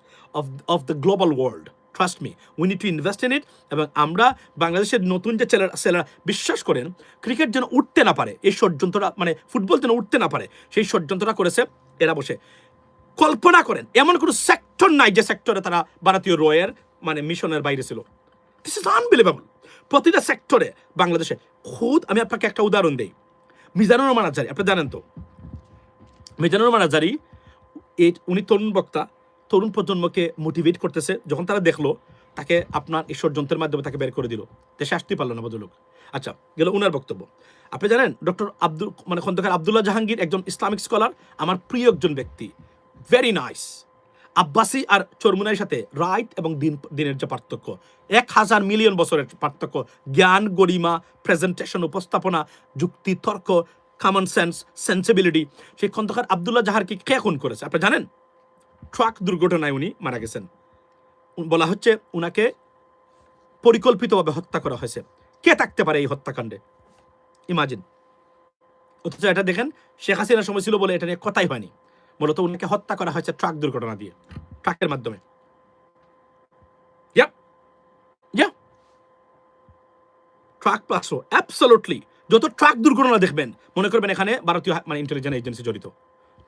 of the global world. Trust me, we need to invest in it. এবং আমরা বাংলাদেশের নতুন যে ছেলেরা বিশ্বাস করেন, ক্রিকেট যেন উঠতে না পারে, এই ষড়যন্ত্রটা, মানে ফুটবল যেন উঠতে না পারে, সেই ষড়যন্ত্রটা করেছে এরা বসে। কল্পনা করেন, এমন কোনো সেক্টর নাই যে সেক্টরে তারা ভারতীয় রয়ের মানে মিশনের বাইরে ছিল। This is unbelievable. প্রতিটা সেক্টরে বাংলাদেশে। আমি আপনাকে একটা উদাহরণ দিই। মিজানুর রহমান আজহারি, আপনি জানেন তো, মিজানুর রহমান আজহারি, উনি তরুণ বক্তা, তরুণ প্রজন্মকে মোটিভেট করতেছে। যখন তারা দেখলো তাকে আপনার এই ষড়যন্ত্রের মাধ্যমে তাকে বের করে দিল, দেশে আসতেই পারলো না ভদ্রলোক। আচ্ছা, গেল উনার বক্তব্য। আপনি জানেন ডক্টর খন্দকার আব্দুল্লাহ জাহাঙ্গীর একজন ইসলামিক স্কলার, আমার প্রিয় একজন ব্যক্তি, ভেরি নাইস। আব্বাসি আর চরমুনাইয়ের সাথে রাইট এবং দিনের যে পার্থক্য, 1000 মিলিয়ন বছরের পার্থক্য, জ্ঞান, গরিমা, প্রেজেন্টেশন, উপস্থাপনা, যুক্তি, তর্ক, কমন সেন্স, সেন্সিবিলিটি। সেই খন্দকার আব্দুল্লাহ জাহারকে কে খুন করেছে আপনি জানেন? ট্রাক দুর্ঘটনায় উনি মারা গেছেন। বলা হচ্ছে উনাকে পরিকল্পিতভাবে হত্যা করা হয়েছে। কে থাকতে পারে এই হত্যাকাণ্ডে? ইমাজিন। অথচ এটা দেখেন, শেখ হাসিনার সময় ছিল বলে এটা নিয়ে কথাই হয়নি। মূলত উনাকে হত্যা করা হয়েছে ট্রাক দুর্ঘটনা দিয়ে, ট্রাকের মাধ্যমে। ট্রাক প্লাসও অ্যাবসলিউটলি। যত ট্রাক দুর্ঘটনা দেখবেন মনে করবেন এখানে ভারতীয় মানে ইন্টেলিজেন্স এজেন্সি জড়িত।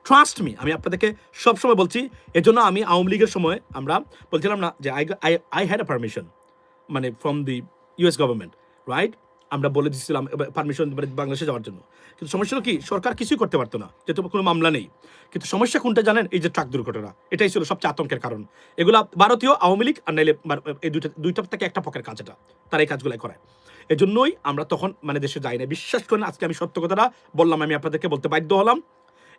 ট্রাস্ট মি, আমি আপনাদেরকে সবসময় বলছি। এজন্য আমি আওয়ামী লীগের সময় আমরা বলছিলাম না যে আই হ্যাড আ পারমিশন মানে from the US government, right? আমরা বলে দিচ্ছিলাম পারমিশন বাংলাদেশে যাওয়ার জন্য। কিন্তু সমস্যা হলো কি, সরকার কিছুই করতে পারতো না, যেহেতু কোনো মামলা নেই। কিন্তু সমস্যা কোনটা জানেন? এই যে ট্রাক দুর্ঘটনা, এটাই ছিল সবচেয়ে আতঙ্কের কারণ। এগুলা ভারতীয় আওয়ামী লীগ আর নাইলে এই দুইটা থেকে একটা পক্ষের কাজ, এটা তারা এই কাজগুলাই করায়। এজন্যই আমরা তখন মানে দেশে যাই না। বিশ্বাস করেন, আজকে আমি সত্য কথাটা বললাম, আমি আপনাদেরকে বলতে বাধ্য হলাম।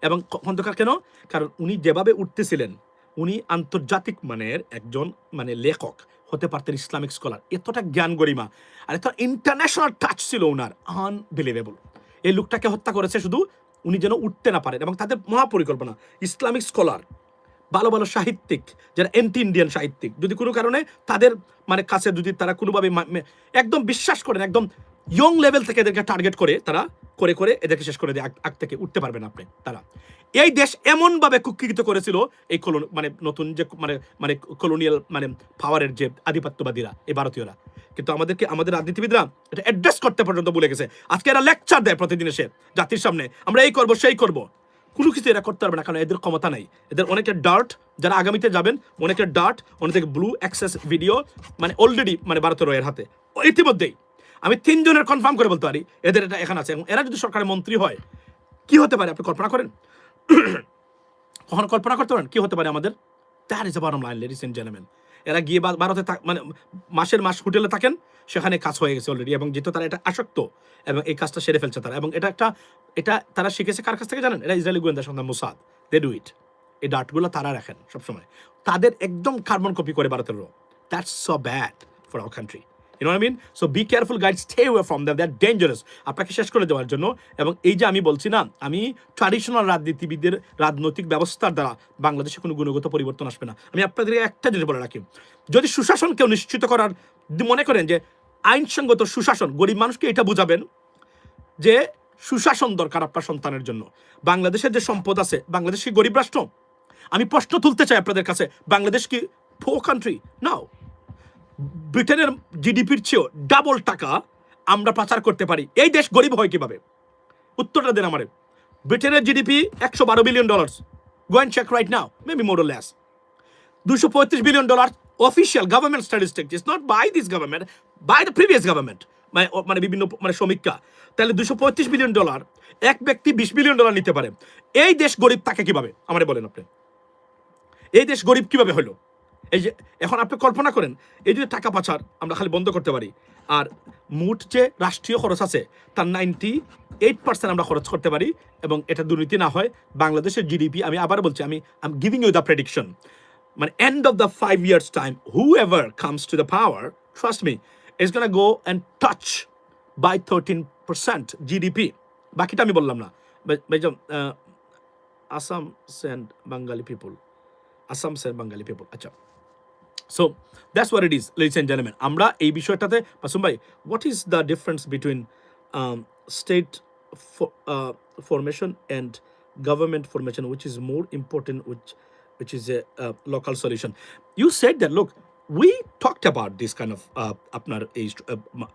এবং খন্দকার কেন? কারণ উনি যেভাবে উঠতেছিলেন, উনি আন্তর্জাতিক মানের একজন মানে লেখক হতে পারতেন, ইসলামিক স্কলার, এতটা জ্ঞান গরিমা আর এত ইন্টারন্যাশনাল টাচ ছিল ওনার, আনবিলিভেবল। এই লোকটাকে হত্যা করেছে শুধু উনি যেন উঠতে না পারেন, এবং তাদের মহাপরিকল্পনা। ইসলামিক স্কলার, ভালো ভালো সাহিত্যিক, যারা অ্যান্টি ইন্ডিয়ান সাহিত্যিক, যদি কোনো কারণে তাদের মানে কাছে যদি তারা কোনোভাবে একদম বিশ্বাস করেন, একদম ইয়ং লেভেল থেকে এদেরকে টার্গেট করে তারা করে করে এদেরকে শেষ করে দেয়, আগ থেকে উঠতে পারবেন আপনি। তারা এই দেশ এমনভাবে কুক্ষিগত করেছিল এই মানে নতুন যে মানে মানে কলোনিয়াল মানে পাওয়ারের যে আধিপত্যবাদীরা, এই ভারতীয়রা, কিন্তু আমাদেরকে আমাদের রাজনীতিবিদরা এটা অ্যাড্রেস করতে পর্যন্ত ভুলে গেছে। আজকে এরা লেকচার দেয় প্রতিদিন এসে জাতির সামনে, আমরা এই করবো সেই করবো, কোনো কিছু এরা করতে পারবে না, কারণ এদের ক্ষমতা নাই। এদের অনেকের ডার্ট, যারা আগামীতে যাবেন অনেকের ডার্ট, অনেক ব্লু অ্যাক্সেস ভিডিও মানে অলরেডি মানে ভারতের এর হাতে ইতিমধ্যেই। আমি 3 জনের কনফার্ম করে বলতে পারি এদের এটা এখানে আছে, এবং এরা যদি সরকারের মন্ত্রী হয় কি হতে পারে আপনি কল্পনা করেন? কখন কল্পনা করতে পারেন কি হতে পারে আমাদের? That is the bottom line, ladies and gentleman. এরা গিয়ে ভারতে মানে মাসের মাস হোটেলে থাকেন, সেখানে কাজ হয়ে গেছে অলরেডি, এবং যেহেতু তারা এটা আসক্ত এবং এই কাজটা সেরে ফেলছে তারা, এবং এটা তারা শিখেছে কার কাছ থেকে জানেন? এটা ইসরায়েলি গোয়েন্দা সংস্থা মোসাদ, দে ডু ইট। এই ডাটগুলো তারা রাখেন সবসময়, তাদের একদম কার্বন কপি করে ভারতেরও। That's so bad for our country, you know I mean? So be careful guide, stay away from them, that dangerous, আপনাকে শেষ করে দেওয়ার জন্য। এবং এই যে আমি বলছি না, আমি ট্র্যাডিশনাল রাজনীতিবিদদের রাজনৈতিক ব্যবস্থার দ্বারা বাংলাদেশে কোনো গুণগত পরিবর্তন আসবে না। আমি আপনাদের একটা জিনিস বলে রাখি, যদি সুশাসনকেও নিশ্চিত করার মনে করেন যে আইনসঙ্গত সুশাসন, গরিব মানুষকে এটা বুঝাবেন যে সুশাসন দরকার আপনার সন্তানের জন্য। বাংলাদেশের যে সম্পদ আছে, বাংলাদেশ কি গরিব রাষ্ট্র? আমি প্রশ্ন তুলতে চাই আপনাদের কাছে, বাংলাদেশ কি পোর কান্ট্রি? নাও। ব্রিটেনের জিডিপির চেয়েও ডাবল টাকা আমরা পাচার করতে পারি, এই দেশ গরিব হয় কিভাবে? উত্তরটা দেন আমারে। ব্রিটেনের GDP $112 billion, go and check right now, maybe more or less. $235 billion official government statistics, it's not by this government, by the previous government, মানে বিভিন্ন মানে সমীক্ষা। তাহলে $235 বিলিয়ন, এক ব্যক্তি $20 বিলিয়ন নিতে পারে। এই দেশ গরিব থাকে কিভাবে আমারে বলেন আপনি? এই দেশ গরিব কিভাবে হলো? এই যে এখন আপনি কল্পনা করেন, এই যে টাকা পাচার আমরা খালি বন্ধ করতে পারি, আর মোট যে রাষ্ট্রীয় খরচ আছে তার 98% আমরা খরচ করতে পারি, এবং এটা দুর্নীতি না হয়, বাংলাদেশের জিডিপি, আমি আবার বলছি, আমি গিভিং ইউ দ্য প্রেডিকশন, মানে end of the 5 years time, whoever comes to the power, trust me, is gonna go and touch by 13% GDP. বাকিটা আমি বললাম না। Assam and Bengali people. আচ্ছা, so that's what it is, ladies and gentlemen. আমরা এই বিষয়টাতে, মাসুম ভাই, what is the difference between state formation and government formation, which is more important, which is a local solution? You said that, look, we talked about this kind of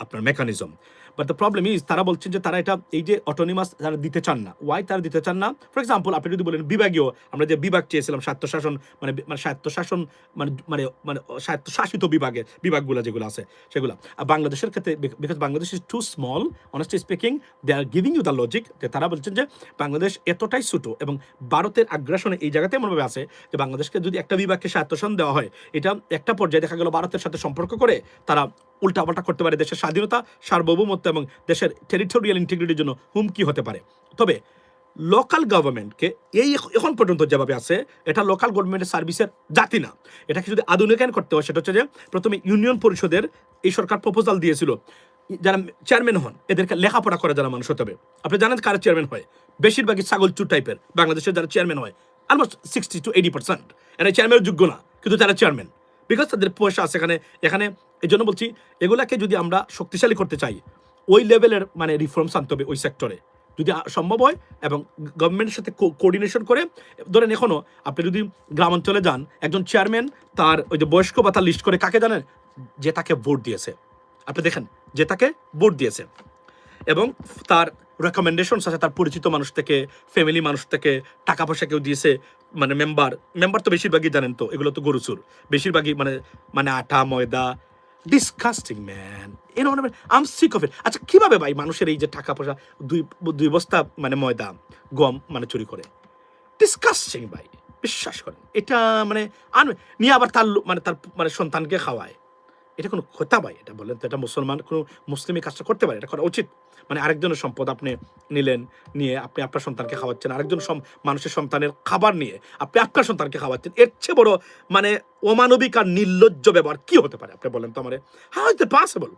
আপনার mechanism, but the problem is তারা বলছেন যে তারা এটা এই যে autonomous তারা দিতে চান না। ওয়াই তারা দিতে চান না? ফর এক্সাম্পল, আপনি যদি বলেন বিভাগীয়, আমরা যে বিভাগ চেয়েছিলাম স্বায়ত্তশাসন, মানে স্বায়ত্তশাসন মানে মানে মানে স্বায়ত্তশাসিত বিভাগগুলো যেগুলো আছে সেগুলো, আর বাংলাদেশের ক্ষেত্রে because Bangladesh is too small, honestly speaking, they are giving you the logic, যে তারা বলছেন যে বাংলাদেশ এতটাই ছোট, এবং ভারতের আগ্রাসনে এই জায়গাতে এমনভাবে আছে যে বাংলাদেশকে যদি একটা বিভাগকে স্বায়ত্তশাসন দেওয়া হয়, এটা একটা পর্যায়ে দেখা গেল ভারতের সাথে সম্পর্ক করে তারা উল্টাপাল্টা করতে পারে, দেশের স্বাধীনতা, সার্বভৌমত্ব এবং দেশের টেরিটোরিয়াল ইন্টিগ্রিটির জন্য হুমকি হতে পারে। তবে লোকাল গভর্নমেন্টকে এই এখন পর্যন্ত যেভাবে আছে, এটা লোকাল গভর্নমেন্টের সার্ভিসের জাতি না। এটাকে যদি আধুনিকায়ন করতে হয়, সেটা হচ্ছে যে প্রথমে ইউনিয়ন পরিষদের এই সরকার প্রপোজাল দিয়েছিল, যারা চেয়ারম্যান হন এদেরকে লেখাপড়া করে যারা মানুষ হতে হবে। আপনি জানেন কারা চেয়ারম্যান হয়? বেশিরভাগই ছাগলচুর টাইপের বাংলাদেশের যারা চেয়ারম্যান হয়, অলমোস্ট 60 to 80%। এরা চেয়ারম্যানের যোগ্য না, কিন্তু তারা চেয়ারম্যান, বিকজ তাদের পয়সা আছে এখানে। এই জন্য বলছি, এগুলাকে যদি আমরা শক্তিশালী করতে চাই, ওই লেভেলের মানে রিফর্মস আনতে হবে ওই সেক্টরে, যদি সম্ভব হয়, এবং গভর্নমেন্টের সাথে কোঅর্ডিনেশন করে। ধরেন এখনও আপনি যদি গ্রামাঞ্চলে যান, একজন চেয়ারম্যান তার ওই যে বয়স্ক ভাতা লিস্ট করে কাকে জানেন? যে তাকে ভোট দিয়েছে। আপনি দেখেন, যে তাকে ভোট দিয়েছে, এবং তার রেকমেন্ডেশনস আছে তার পরিচিত মানুষ থেকে, ফ্যামিলি মানুষ থেকে, টাকা পয়সা কেউ দিয়েছে, মানে মেম্বার তো বেশিরভাগই জানেন তো, এগুলো তো গরুচুর বেশিরভাগই, মানে আটা ময়দা, disgusting man, I'm sick of it. আচ্ছা, কিভাবে ভাই মানুষের এই যে টাকা পয়সা, দুই বস্তা মানে ময়দা গম মানে চুরি করে? ডিসকাস্টিং ভাই, বিশ্বাস করেন। এটা মানে নিয়ে আবার তার সন্তানকে খাওয়ায়। এটা কোনো কথা ভাই? এটা বলেন তো, এটা মুসলমান কোনো মুসলিম এই কাজটা করতে পারে? এটা করা উচিত? মানে আরেকজনের সম্পদ আপনি নিলেন, নিয়ে আপনি আপনার সন্তানকে খাওয়াচ্ছেন, আরেকজন মানুষের সন্তানের খাবার নিয়ে আপনি আপনার সন্তানকে খাওয়াচ্ছেন। এর চেয়ে বড় মানে অমানবিক আর নির্লজ্জ ব্যবহার কি হতে পারে? আপনি বলেন তো আমারে, হাউ ইজ দ্যাট পসিবল?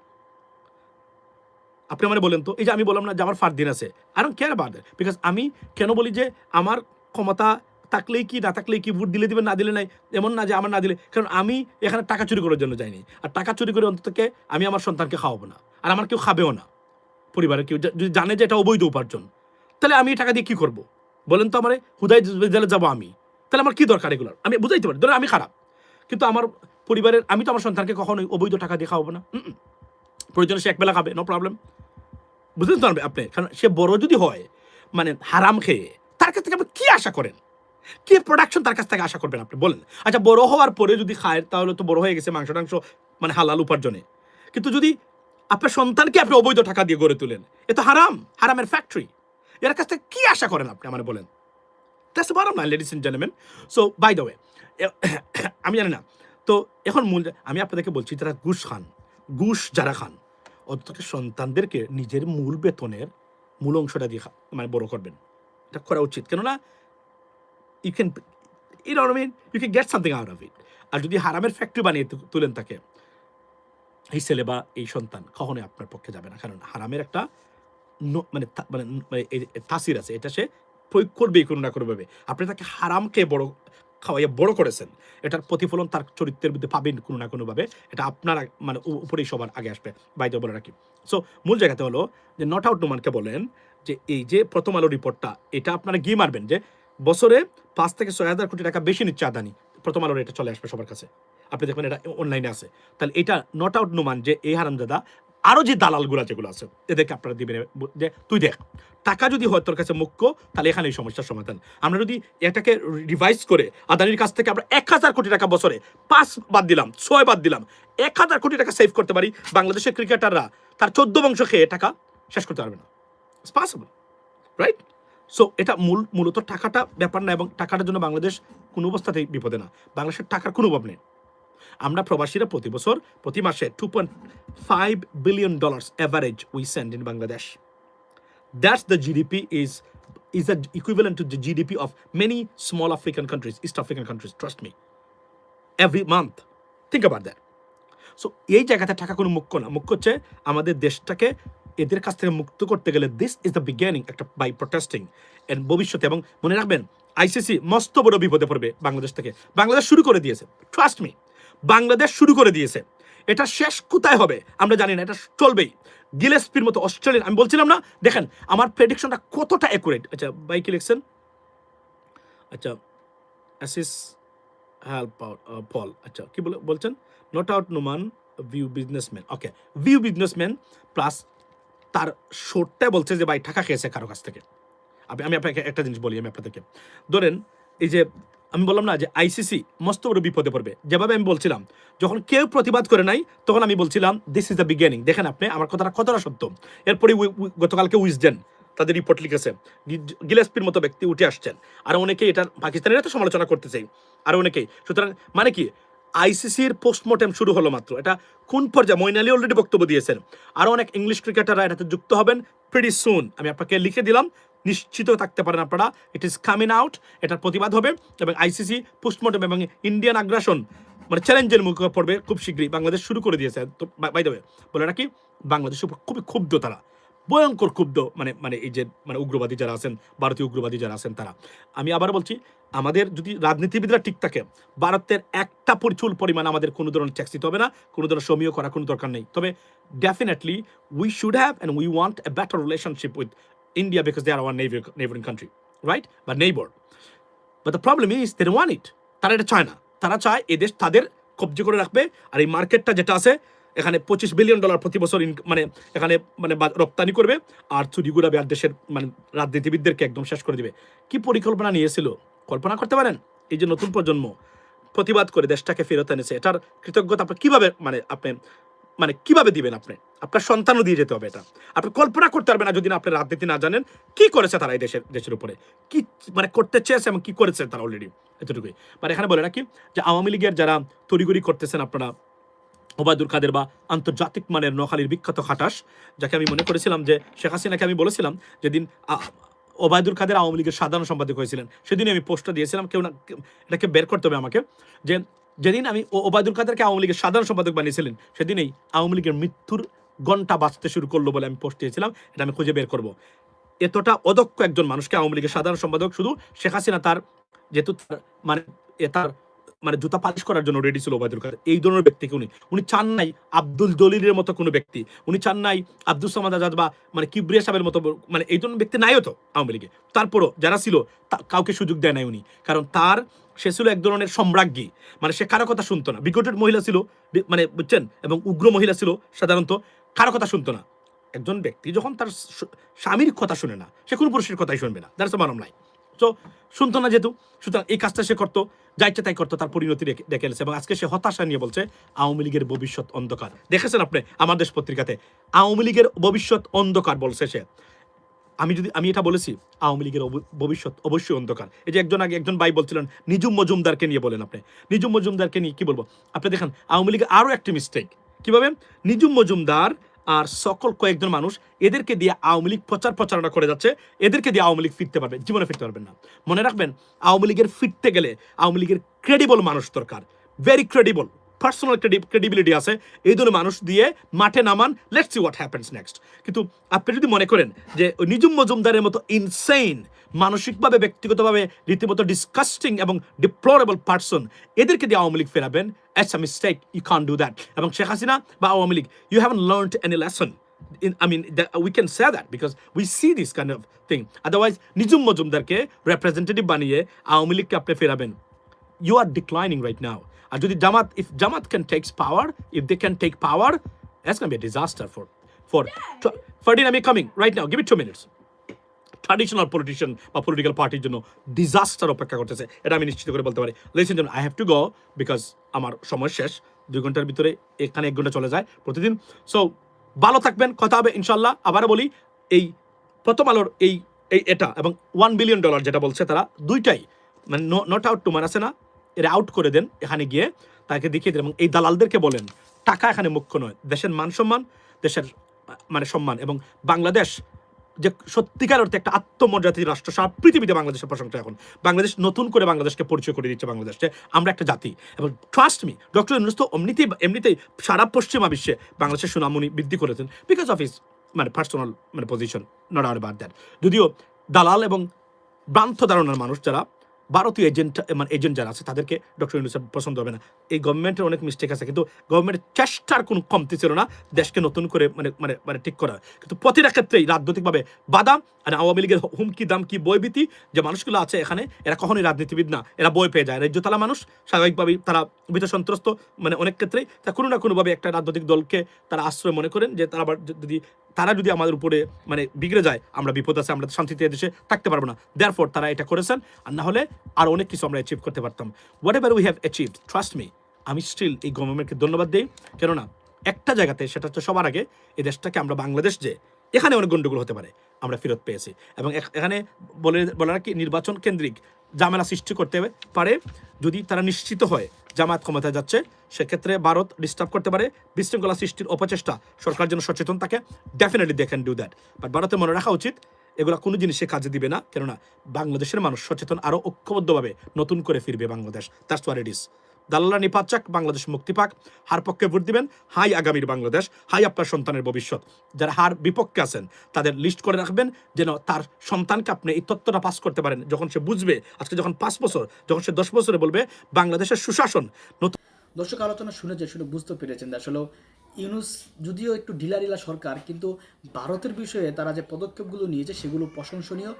আপনি আমারে বলেন তো। এই যে আমি বললাম না যে আমার ফারদিন আছে, I don't care about that, because আমি কেন বলি যে আমার ক্ষমতা থাকলেই কি না থাকলেই কি, ভোট দিলে দিবেন না দিলে নাই, এমন না যে আমার না দিলে, কারণ আমি এখানে টাকা চুরি করার জন্য যাইনি, আর টাকা চুরি করে অন্ততকে আমি আমার সন্তানকে খাওয়াবো না, আর আমার কেউ খাবেও না, পরিবারের কেউ যদি জানে যে এটা অবৈধ উপার্জন, তাহলে আমি এই টাকা দিয়ে কি করবো বলেন তো আমারে? হুদাই জেলে যাবো আমি, তাহলে আমার কি দরকার এগুলোর? আমি বুঝাইতে পারি, ধরেন আমি খারাপ, কিন্তু আমার পরিবারের, আমি তো আমার সন্তানকে কখনোই অবৈধ টাকা দিয়ে খাওয়াবো না। প্রয়োজনে সে একবেলা খাবে, নো প্রবলেম। বুঝলেন তো আপনি? কারণ সে বড় যদি হয় মানে হারাম খেয়ে, তার কাছ থেকে আপনি কি আশা করেন? কি প্রোডাকশন তার কাছ থেকে আশা করবেন আপনি বলেন? আচ্ছা, বড় হওয়ার পরে যদি খায় তাহলে তো বড় হয়ে গেছে, মাংস টাংস মানে হালাল উপার্জনে। কিন্তু যদি আপনার সন্তানকে আপনি অবৈধ টাকা দিয়ে গড়ে তুলেন, এ তো হারাম, হারামের ফ্যাক্টরি। এর কাছ থেকে কি আশা করেন আপনি আমার বলেন? That's the bottom line, ladies and gentleman. So by the way, আমি জানি না তো এখন মূল আমি আপনাদেরকে বলছি, যারা ঘুষ খান, ঘুষ যারা খান, অন্তত সন্তানদেরকে নিজের মূল বেতনের মূল অংশটা দিয়ে মানে বড় করবেন। এটা করা উচিত, কেননা you can, you know I mean, you can get something out of it. আর যদি হারামের ফ্যাক্টরি বানিয়ে তুলেন তাকে, এই ছেলে বা এই সন্তান কখনোই আপনার পক্ষে যাবে না, কারণ হারামের একটা মানে মানে তাসির আছে, এটা সে প্রয়োগ করবেই কোনো না কোনো ভাবে। আপনি তাকে হারামকে বড় খাওয়াইয়া বড় করেছেন, এটার প্রতিফলন তার চরিত্রের মধ্যে পাবেন কোনো না কোনোভাবে। এটা আপনার মানে উপরেই সবার আগে আসবে, বাইরে বলে রাখি। সো মূল জায়গাতে হলো যে নট আউট নোমানকে বলেন যে এই যে প্রথম আলো রিপোর্টটা, এটা আপনারা গিয়ে মারবেন যে বছরে 5 থেকে 6,000 কোটি টাকা বেশি নিচ্ছে আদানি। প্রথম আলোর এটা চলে আসবে সবার কাছে, আপনি দেখবেন এটা অনলাইনে আছে। তাহলে এটা নট আউট নোমান যে এই হারামজাদা আরো যে দালালগুলা যেগুলো আছে এদেরকে আপনারা দিবেন যে তুই দেখ, টাকা যদি হয় তোর কাছে মুখ্য, তাহলে এখানে এই সমস্যার সমাধান। আমরা যদি এটাকে রিভাইজ করে আদানির কাছ থেকে আমরা 1,000 কোটি টাকা বছরে 5 বাদ দিলাম, 6 বাদ দিলাম, 1,000 কোটি টাকা সেভ করতে পারি, বাংলাদেশের ক্রিকেটাররা তার 14 বংশ খেয়ে টাকা শেষ করতে পারবে না। It's possible, right? সো এটা মূলত টাকাটা ব্যাপার না, এবং টাকাটার জন্য বাংলাদেশ কোনো অবস্থাতেই বিপদে না। বাংলাদেশের টাকার কোনো অভাব নেই। আমরা প্রবাসীরা প্রতি বছর প্রতি মাসে $2.5 billion average we send in Bangladesh. That's the GDP is the equivalent to the GDP of many small African countries, East African countries, trust me. Every month. Think about that. So এই জায়গাতে টাকা কোনো মুখ্য না, মুখ্য হচ্ছে আমাদের দেশটাকে এদের কাছ থেকে মুক্ত করতে গেলে দিস ইজ দ্য বিগিনিং, একটা বাই প্রোটেস্টিং এন্ড ভবিষ্যতে। এবং মনে রাখবেন, আইসিসি মস্ত বড় বিপদে পড়বে বাংলাদেশ থেকে। বাংলাদেশ শুরু করে দিয়েছে, ট্রাস্ট মি, বাংলাদেশ শুরু করে দিয়েছে। এটা শেষ কোথায় হবে আমরা জানি না, এটা চলবেই। গিলেস্পির মতো অস্ট্রেলিয়ান, আমি বলছিলাম না, দেখেন আমার প্রেডিকশনটা কতটা অ্যাকুরেট। আচ্ছা বাই কি লিখছেন? আচ্ছা অ্যাসিস হেল্প পল, আচ্ছা কি বলছেন? Not out Noman view businessman, okay, view businessman plus তার শোরটা বলছে যে ভাই টাকা খেয়েছে কারো কাছ থেকে। আমি আপনাকে একটা জিনিস বলি, আমি আপনাদেরকে ধরেন, এই যে আমি বললাম না যে আইসিসি মস্ত বড় বিপদে পড়বে, যেভাবে আমি বলছিলাম যখন কেউ প্রতিবাদ করে নাই তখন আমি বলছিলাম দিস ইজ দ্য বিগিনিং। দেখেন আপনি আমার কথাটা কতটা সত্য। এরপরে গতকালকে উইজডেন তাদের রিপোর্ট লিখেছে, গিলেস্পির মতো ব্যক্তি উঠে আসছেন, আর অনেকেই এটা পাকিস্তানের তো সমালোচনা করতেছে, আর অনেকেই। সুতরাং মানে কি, আইসিসির পোস্টমর্টেম শুরু হলো মাত্র। এটা কোন পর্যায়ে? মঈন আলী অলরেডি বক্তব্য দিয়েছেন, আরও অনেক ইংলিশ ক্রিকেটাররা এটাতে যুক্ত হবেন প্রিটি সুন। আমি আপনাকে লিখে দিলাম, নিশ্চিত থাকতে পারেন আপনারা, ইট ইজ কামিং আউট, এটার প্রতিবাদ হবে। এবং আইসিসি পোস্টমর্টেম এবং ইন্ডিয়ান আগ্রাসন মানে চ্যালেঞ্জের মুখে পড়বে খুব শীঘ্রই। বাংলাদেশ শুরু করে দিয়েছে তো, বাই দ্য ওয়ে বলে রাখি, বাংলাদেশের উপর খুবই ক্ষুব্ধ তারা, ভয়ঙ্কর ক্ষুব্ধ, মানে এই যে মানে উগ্রবাদী যারা আছেন, ভারতীয় উগ্রবাদী যারা আছেন তারা। আমি আবার বলছি, আমাদের যদি রাজনীতিবিদরা ঠিক থাকে, ভারতের একটা প্রচুর পরিমাণ আমাদের কোনো ধরনের ট্যাক্স দিতে হবে না, কোনো ধরনের সমীহ করার কোনো দরকার নেই। তবে definitely we should have and we want a better relationship with India because they are our neighboring country, right? But neighbor. But the problem is they don't want it. তারা এটা চায় না। তারা চায় এই দেশ তাদের কবজে করে রাখবে, আর এই মার্কেটটা যেটা আছে এখানে $25 বিলিয়ন প্রতি বছর মানে এখানে মানে রপ্তানি করবে, আর চুরি ঘুরাবে, আর দেশের মানে রাজনীতিবিদদেরকে একদম শেষ করে দিবে। কি পরিকল্পনা নিয়েছিল কল্পনা করতে পারেন? এই যে নতুন প্রজন্ম প্রতিবাদ করে দেশটাকে ফেরত এনেছে, এটার কৃতজ্ঞতা আপনি কিভাবে মানে কিভাবে দিবেন? আপনি আপনার সন্তানও দিয়ে যেতে হবে। এটা আপনি কল্পনা করতে পারবেন না যদি না আপনি রাজনীতি না জানেন কি করেছে তারা এই দেশের উপরে, কি মানে করতে চেয়েছে এবং কি করেছে তারা অলরেডি, এতটুকুই। মানে এখানে বলে রাখি যে আওয়ামী লীগের যারা তড়িগড়ি করতেছেন আপনারা ওবায়দুল কাদের বা আন্তর্জাতিক মানের নোয়াখালীর বিখ্যাত খাটাস, যাকে আমি মনে করেছিলাম যে শেখ হাসিনাকে আমি বলেছিলাম যেদিন ওবায়দুল কাদের আওয়ামী লীগের সাধারণ সম্পাদক হয়েছিলেন, সেদিনই আমি পোস্টটা দিয়েছিলাম, কেউ না এটাকে বের করতে হবে আমাকে, যে যেদিন আমি ওবায়দুল কাদেরকে আওয়ামী লীগের সাধারণ সম্পাদক বানিয়েছিলেন সেদিনই আওয়ামী লীগের মৃত্যুর ঘণ্টা বাঁচতে শুরু করলো বলে আমি পোস্ট দিয়েছিলাম। এটা আমি খুঁজে বের করব। এতটা অদক্ষ একজন মানুষকে আওয়ামী লীগের সাধারণ সম্পাদক, শুধু শেখ হাসিনা তার যেহেতু মানে তার মানে জুতা পালিশ করার জন্য রেডি ছিল ওবায়দুল কাদের, এই ধরনের ব্যক্তিকে উনি চান নাই আব্দুল জলিলের মতো কোনো ব্যক্তি, উনি চান নাই আব্দুল সামাদ আজাদ বা মানে কিবরিয়া সাহেবের মতো মানে এই ধরনের ব্যক্তি নাইও তো আওয়ামী লীগে। তারপরও যারা ছিল কাউকে সুযোগ দেয় নাই উনি, কারণ সে ছিল এক ধরনের সম্রাজ্ঞী, মানে সে কারো কথা শুনতো না, বিগটেড মহিলা ছিল মানে বুঝছেন, এবং উগ্র মহিলা ছিল, সাধারণত কারো কথা শুনতো না। একজন ব্যক্তি যখন তার স্বামীর কথা শুনে না, সে কোনো পুরুষের কথাই শুনবে না, দ্যাটস বারম লাইন। তো শুনতো না যেহেতু, সুতরাং এই কাজটা সে করতো, যা ইচ্ছে তাই করতো, তার পরিণতি দেখে এসেছে। এবং আজকে সে হতাশা নিয়ে বলছে আওয়ামী লীগের ভবিষ্যৎ অন্ধকার। দেখেছেন আপনি আমার দেশ পত্রিকাতে আওয়ামী লীগের ভবিষ্যৎ অন্ধকার বলছে সে। আমি এটা বলেছি, আওয়ামী লীগের ভবিষ্যৎ অবশ্যই অন্ধকার। এই যে একজন ভাই বলছিলেন নিজুম মজুমদারকে নিয়ে, বলেন আপনি নিজুম মজুমদারকে নিয়ে কি বলবো। আপনি দেখেন আওয়ামী লীগের আরো একটি মিস্টেক কিভাবে নিজুম মজুমদার আর সকল কয়েকজন মানুষ, এদেরকে দিয়ে আওয়ামী লীগ প্রচারণা করে যাচ্ছে, এদেরকে দিয়ে আওয়ামী লীগ ফিরতে পারবে, জীবনে ফিরতে পারবেন না। মনে রাখবেন, আওয়ামী লীগের ফিরতে গেলে আওয়ামী লীগের ক্রেডিবল মানুষ দরকার, ভেরি ক্রেডিবল, পার্সোনাল ক্রেডিবিলিটি আছে, এই ধরনের মানুষ দিয়ে মাঠে নামান, let's see what happens next. কিন্তু আপনি যদি মনে করেন যে ওই নিজুম মজুমদারের মতো ইনসেইন, মানসিকভাবে ব্যক্তিগতভাবে রীতিমতো ডিসকাস্টিং এবং ডিপ্লোরেবল পার্সন, এদেরকে দিয়ে আওয়ামী লীগ ফেরাবেন, it's a mistake, you can do that. এবং শেখ হাসিনা বা Awami League, you haven't learned any lesson. We can say that because we see this kind of thing. Otherwise, Nijhum মজুমদারকে রিপ্রেজেন্টেটিভ বানিয়ে আওয়ামী লীগকে আপনি ফেরাবেন, you are declining right now. আর যদি if Jamaat can take power, if they can take power, that's going to be a disaster for Ferdinand. I'm coming right now. Give it 2 minutes. Traditional politician বা political পার্টির জন্য disaster অপেক্ষা করতেছে, এটা আমি নিশ্চিত করে বলতে পারি। Listen to me, I have to go because আমার সময় শেষ। 2 ঘন্টার ভিতরে এখানে 1 ঘন্টা চলে যায় প্রতিদিন। সো ভালো থাকবেন, কথা হবে ইনশাল্লাহ। আবারও বলি, এই প্রথম আলোর এটা এবং $1 বিলিয়ন যেটা বলছে তারা, দুইটাই মানে নট আউট টু আছে না, এরা আউট করে দেন এখানে গিয়ে, তাকে দেখিয়ে দেন। এবং এই দালালদেরকে বলেন টাকা এখানে মুখ্য নয়, দেশের মান সম্মান, দেশের মানে সম্মান, এবং বাংলাদেশ যে সত্যিকার অর্থে একটা আত্মমর্যাদার রাষ্ট্র, সারা পৃথিবীতে বাংলাদেশের প্রশংসা। এখন বাংলাদেশ নতুন করে বাংলাদেশকে পরিচয় করে দিচ্ছে, বাংলাদেশে আমরা একটা জাতি। এবং ট্রাস্ট মি, ডক্টর ইউনূস তো এমনিতেই সারা পশ্চিমা বিশ্বে বাংলাদেশের সুনামনি বৃদ্ধি করেছেন বিকজ অফ হিজ মানে পার্সোনাল মানে position, not out about that. যদিও দালাল এবং ভ্রান্ত ধারণার মানুষ যারা, ভারতীয় এজেন্ট যারা আছে, তাদেরকে ডক্টর ইউনূসের পছন্দ হবে না। এই গভর্নমেন্টের অনেক মিস্টেক আছে, কিন্তু গভর্নমেন্টের চেষ্টার কোনো কমতি ছিল না দেশকে নতুন করে মানে ঠিক করা। কিন্তু প্রতিটা ক্ষেত্রেই রাজনৈতিকভাবে বাধা, আর আওয়ামী লীগের হুমকি দামকি বয়ভীতি যে মানুষগুলো আছে এখানে, এরা কখনোই রাজনীতিবিদ না, এরা বই পেয়ে যায়। রাজ্যতালা মানুষ স্বাভাবিকভাবেই তারা ভীত সন্ত্রস্ত, মানে অনেক ক্ষেত্রেই তা কোনো না কোনোভাবে একটা রাজনৈতিক দলকে তারা আশ্রয় মনে করেন, যে তারা যদি আমাদের উপরে মানে বিগড়ে যায়, আমরা বিপদ আছে, আমরা শান্তিতে দেশে থাকতে পারবো না। দেয়ারফর তারা এটা করেছেন, আর না হলে আর অনেক কিছু আমরা অ্যাচিভ করতে পারতাম। What ever we have achieved, trust me, আমি স্টিল এই গভর্নমেন্টকে ধন্যবাদ দিই। কেননা একটা জায়গাতে, সেটা হচ্ছে সবার আগে এই দেশটাকে আমরা বাংলাদেশ, যে এখানে অনেক গন্ডগোল হতে পারে, আমরা ফেরত পেয়েছি। এবং এখানে বলে রাখি, নির্বাচন কেন্দ্রিক ঝামেলা সৃষ্টি করতে পারে যদি তারা নিশ্চিত হয় জামায়াত ক্ষমতায় যাচ্ছে, সেক্ষেত্রে ভারত ডিস্টার্ব করতে পারে, বিশৃঙ্খলা সৃষ্টির অপচেষ্টা, সরকার যেন সচেতন থাকে, definitely they can do that. But ভারতের মনে রাখা উচিত, এগুলো কোনো জিনিসে কাজে দিবে না, কেননা বাংলাদেশের মানুষ সচেতন, আরও ঐক্যবদ্ধভাবে নতুন করে ফিরবে Bangladesh. That's what it is. দালালরা নিপাত চাক, বাংলাদেশ মুক্তি পাক। হার পক্ষে ভোট দিবেন, হাই আগামীর বাংলাদেশ, হাই আপনার সন্তানের ভবিষ্যৎ। যারা হার বিপক্ষে আছেন তাদের লিস্ট করে রাখবেন, যেন তার সন্তানকে আপনি এই তত্ত্বটা পাস করতে পারেন, যখন সে বুঝবে, আজকে যখন 5 বছর, যখন সে 10 বছরে বলবে বাংলাদেশের সুশাসন নতুন। দর্শক আলোচনা শুনে বুঝতে পেরেছেন আসলে ইউনূস যদিও একটু ঢিলা সরকার, কিন্তু ভারতের বিষয়ে তারা যে পদক্ষেপগুলো নিয়েছে সেগুলো প্রশংসনীয়।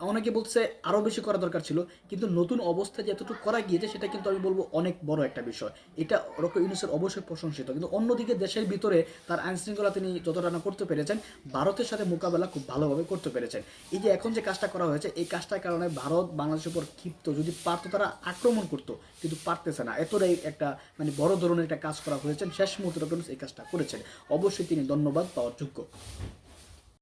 অনেকে বলছে আরও বেশি করা দরকার ছিল, কিন্তু নতুন অবস্থায় যে এতটুকু করা গিয়েছে সেটা কিন্তু আমি বলবো অনেক বড় একটা বিষয়। এটা ডক্টর ইউনূসের অবশ্যই প্রশংসিত। কিন্তু অন্যদিকে দেশের ভিতরে তার আইনশৃঙ্খলা তিনি যতটা না করতে পেরেছেন, ভারতের সাথে মোকাবেলা খুব ভালোভাবে করতে পেরেছেন। এই যে এখন যে কাজটা করা হয়েছে, এই কাজটার কারণে ভারত বাংলাদেশের উপর ক্ষিপ্ত, যদি পারতো তারা আক্রমণ করতো, কিন্তু পারতেছে না। এতটাই একটা মানে বড় ধরনের একটা কাজ করা হয়েছে, শেষ মুহূর্তে এই কাজটা করেছেন, অবশ্যই তিনি ধন্যবাদ পাওয়ার যোগ্য।